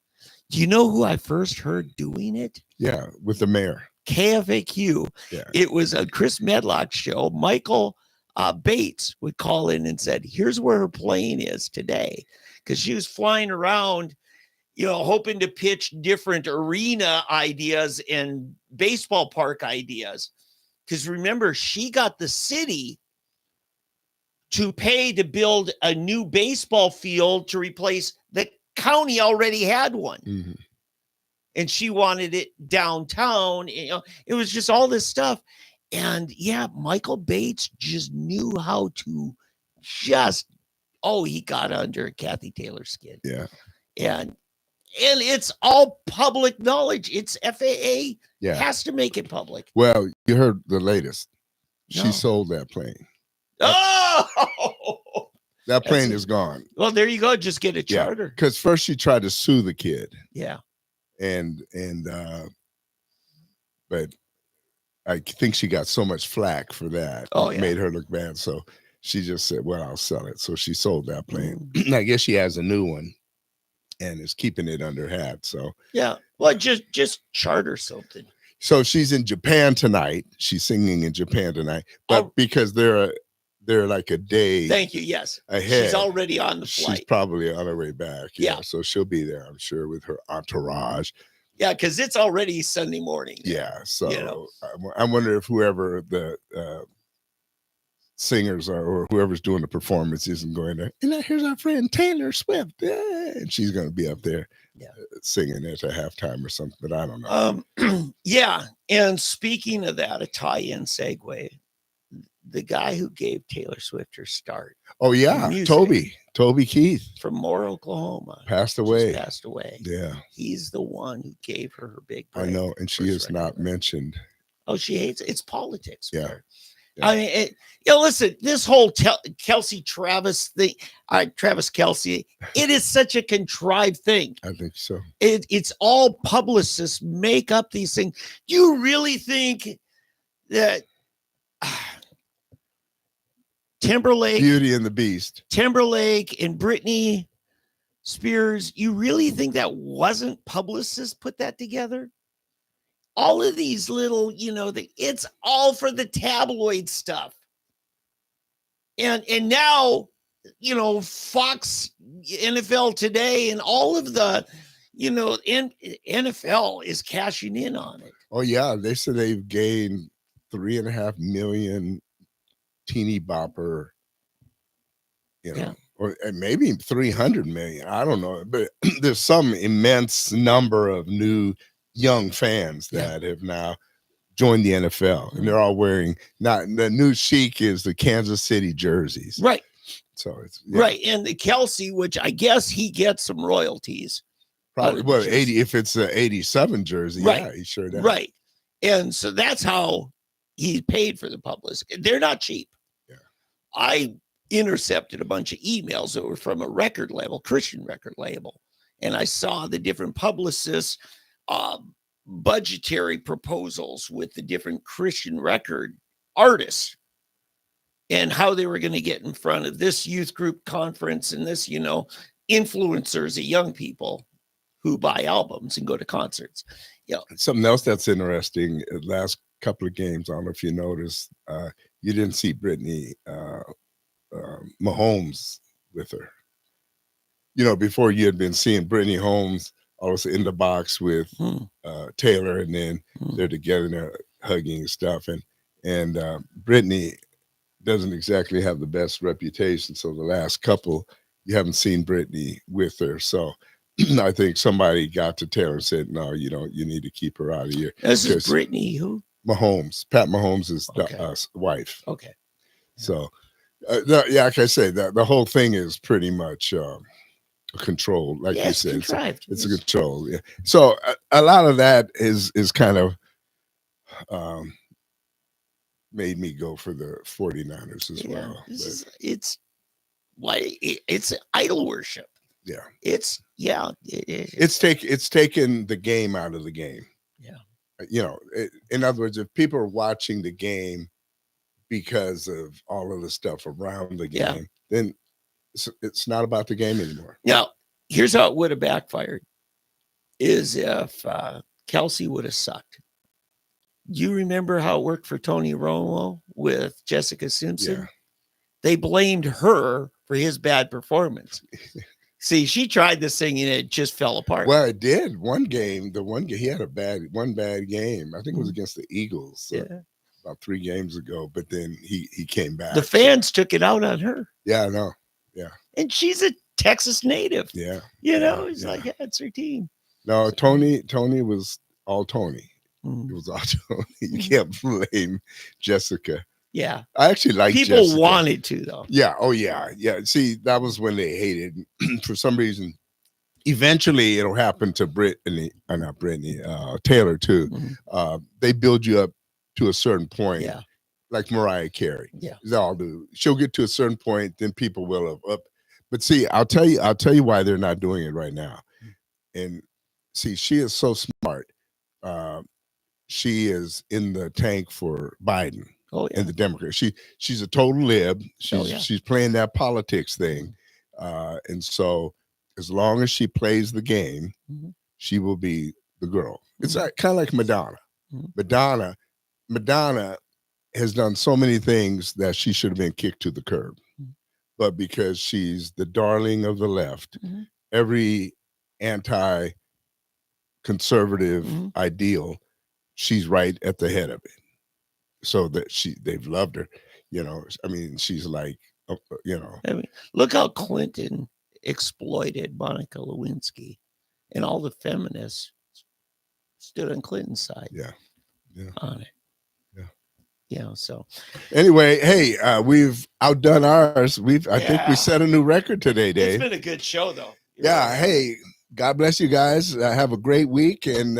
Do you know who I first heard doing it? Yeah, with the mayor. KFAQ. Yeah. It was a Chris Medlock show. Michael Bates would call in and said, here's where her plane is today. Because she was flying around, hoping to pitch different arena ideas and baseball park ideas. Because remember, she got the city to pay to build a new baseball field to replace the county already had one. Mm-hmm. And she wanted it downtown. It was just all this stuff. And yeah, Michael Bates just knew how to he got under Kathy Taylor's skin. Yeah. And it's all public knowledge. It's FAA has to make it public. Well, you heard the latest. She No. sold that plane. Oh, that plane is gone. Well, there you go. Just get a charter. Because first she tried to sue the kid. Yeah. But I think she got so much flack for that. It made her look bad. So she just said, well, I'll sell it. So she sold that plane. I guess she has a new one and is keeping it under hat. So yeah. Well, just charter something. So she's in Japan tonight. She's singing in Japan tonight. But because they're like a day. Thank you. Yes. Ahead. She's already on the flight. She's probably on her way back. Yeah. So she'll be there, I'm sure, with her entourage. Yeah, because it's already Sunday morning. Yeah. So I wonder if whoever the singers are or whoever's doing the performance isn't going to, here's our friend Taylor Swift. And she's going to be up there singing at a halftime or something, but I don't know. Yeah. And speaking of that, a tie-in segue, the guy who gave Taylor Swift her start. Oh, yeah. Toby Keith. From Moore, Oklahoma. Passed away. Yeah. He's the one who gave her big break. I know. And she is not mentioned. Oh, she hates it. It's politics. Yeah. I mean, listen, this whole Kelsey Travis thing, Travis Kelsey, it is such a contrived thing. I think so. It's all publicists make up these things. You really think that Timberlake, Beauty and the Beast, Timberlake and Britney Spears, you really think that wasn't publicists put that together? All of these little, it's all for the tabloid stuff. And now, Fox, NFL Today, and all of the, NFL is cashing in on it. Oh, yeah. They said they've gained 3.5 million teeny bopper, or maybe 300 million. I don't know. But there's some immense number of new young fans that have now joined the NFL, and they're all wearing the new chic is the Kansas City jerseys, right? So it's right, and the Kelsey, which I guess he gets some royalties, probably. Well, 80 if it's an 87 jersey, right? He sure does, right? And so that's how he paid for the publicity. They're not cheap. Yeah, I intercepted a bunch of emails that were from a record label, Christian record label, and I saw the different publicists. Budgetary proposals with the different Christian record artists and how they were going to get in front of this youth group conference and this, influencers of young people who buy albums and go to concerts. Something else that's interesting, last couple of games, I don't know if you noticed, you didn't see Brittany Mahomes with her. Before you had been seeing Brittany Mahomes also in the box with Taylor, and then they're together and they're hugging and stuff. And Brittany doesn't exactly have the best reputation. So the last couple, you haven't seen Brittany with her. So I think somebody got to Taylor and said, no, you need to keep her out of here. This is Brittany who? Mahomes. Pat Mahomes is the wife. Okay. So, like I say, the whole thing is pretty much controlled, like you said. It's a control. Yeah. So a lot of that is kind of made me go for the 49ers as well. It's idol worship. Yeah. It's taken the game out of the game. Yeah. In other words, if people are watching the game because of all of the stuff around the game, then it's not about the game anymore. Now, here's how it would have backfired is if Kelsey would have sucked. You remember how it worked for Tony Romo with Jessica Simpson? Yeah. They blamed her for his bad performance. See, she tried this thing and it just fell apart. Well, it did. One game, he had one bad game. I think it was against the Eagles. So. Yeah. about 3 games ago, but then he came back. The fans took it out on her. Yeah, I know. Yeah. And she's a Texas native. Yeah. You know, it's like, yeah, it's her team. No, Tony was all Tony. Mm. It was all Tony. You can't blame Jessica. Yeah. I actually like people Jessica. wanted to, though. Yeah. Oh, yeah. Yeah. See, that was when they hated. For some reason, eventually it'll happen to not Brittany, Taylor too. Mhm. They build you up to a certain point. Yeah. Like Mariah Carey. Yeah. They all do. She'll get to a certain point, then people will have up. But see, I'll tell you why they're not doing it right now. And see, she is so smart. She is in the tank for Biden. Oh, yeah. And the Democrats. She's a total lib. She's playing that politics thing. And so as long as she plays the game, she will be the girl. It's kind of like Madonna. Madonna has done so many things that she should have been kicked to the curb. But because she's the darling of the left, every anti-conservative ideal, she's right at the head of it. So that they've loved her. I mean, she's like, I mean, look how Clinton exploited Monica Lewinsky, and all the feminists stood on Clinton's side. Yeah. On it. So anyway, hey, we've outdone ours. I think we set a new record today, Dave. It's been a good show, though. Hey, God bless you guys. Have a great week and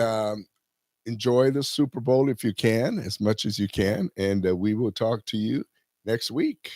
enjoy the Super Bowl if you can, as much as you can. And we will talk to you next week.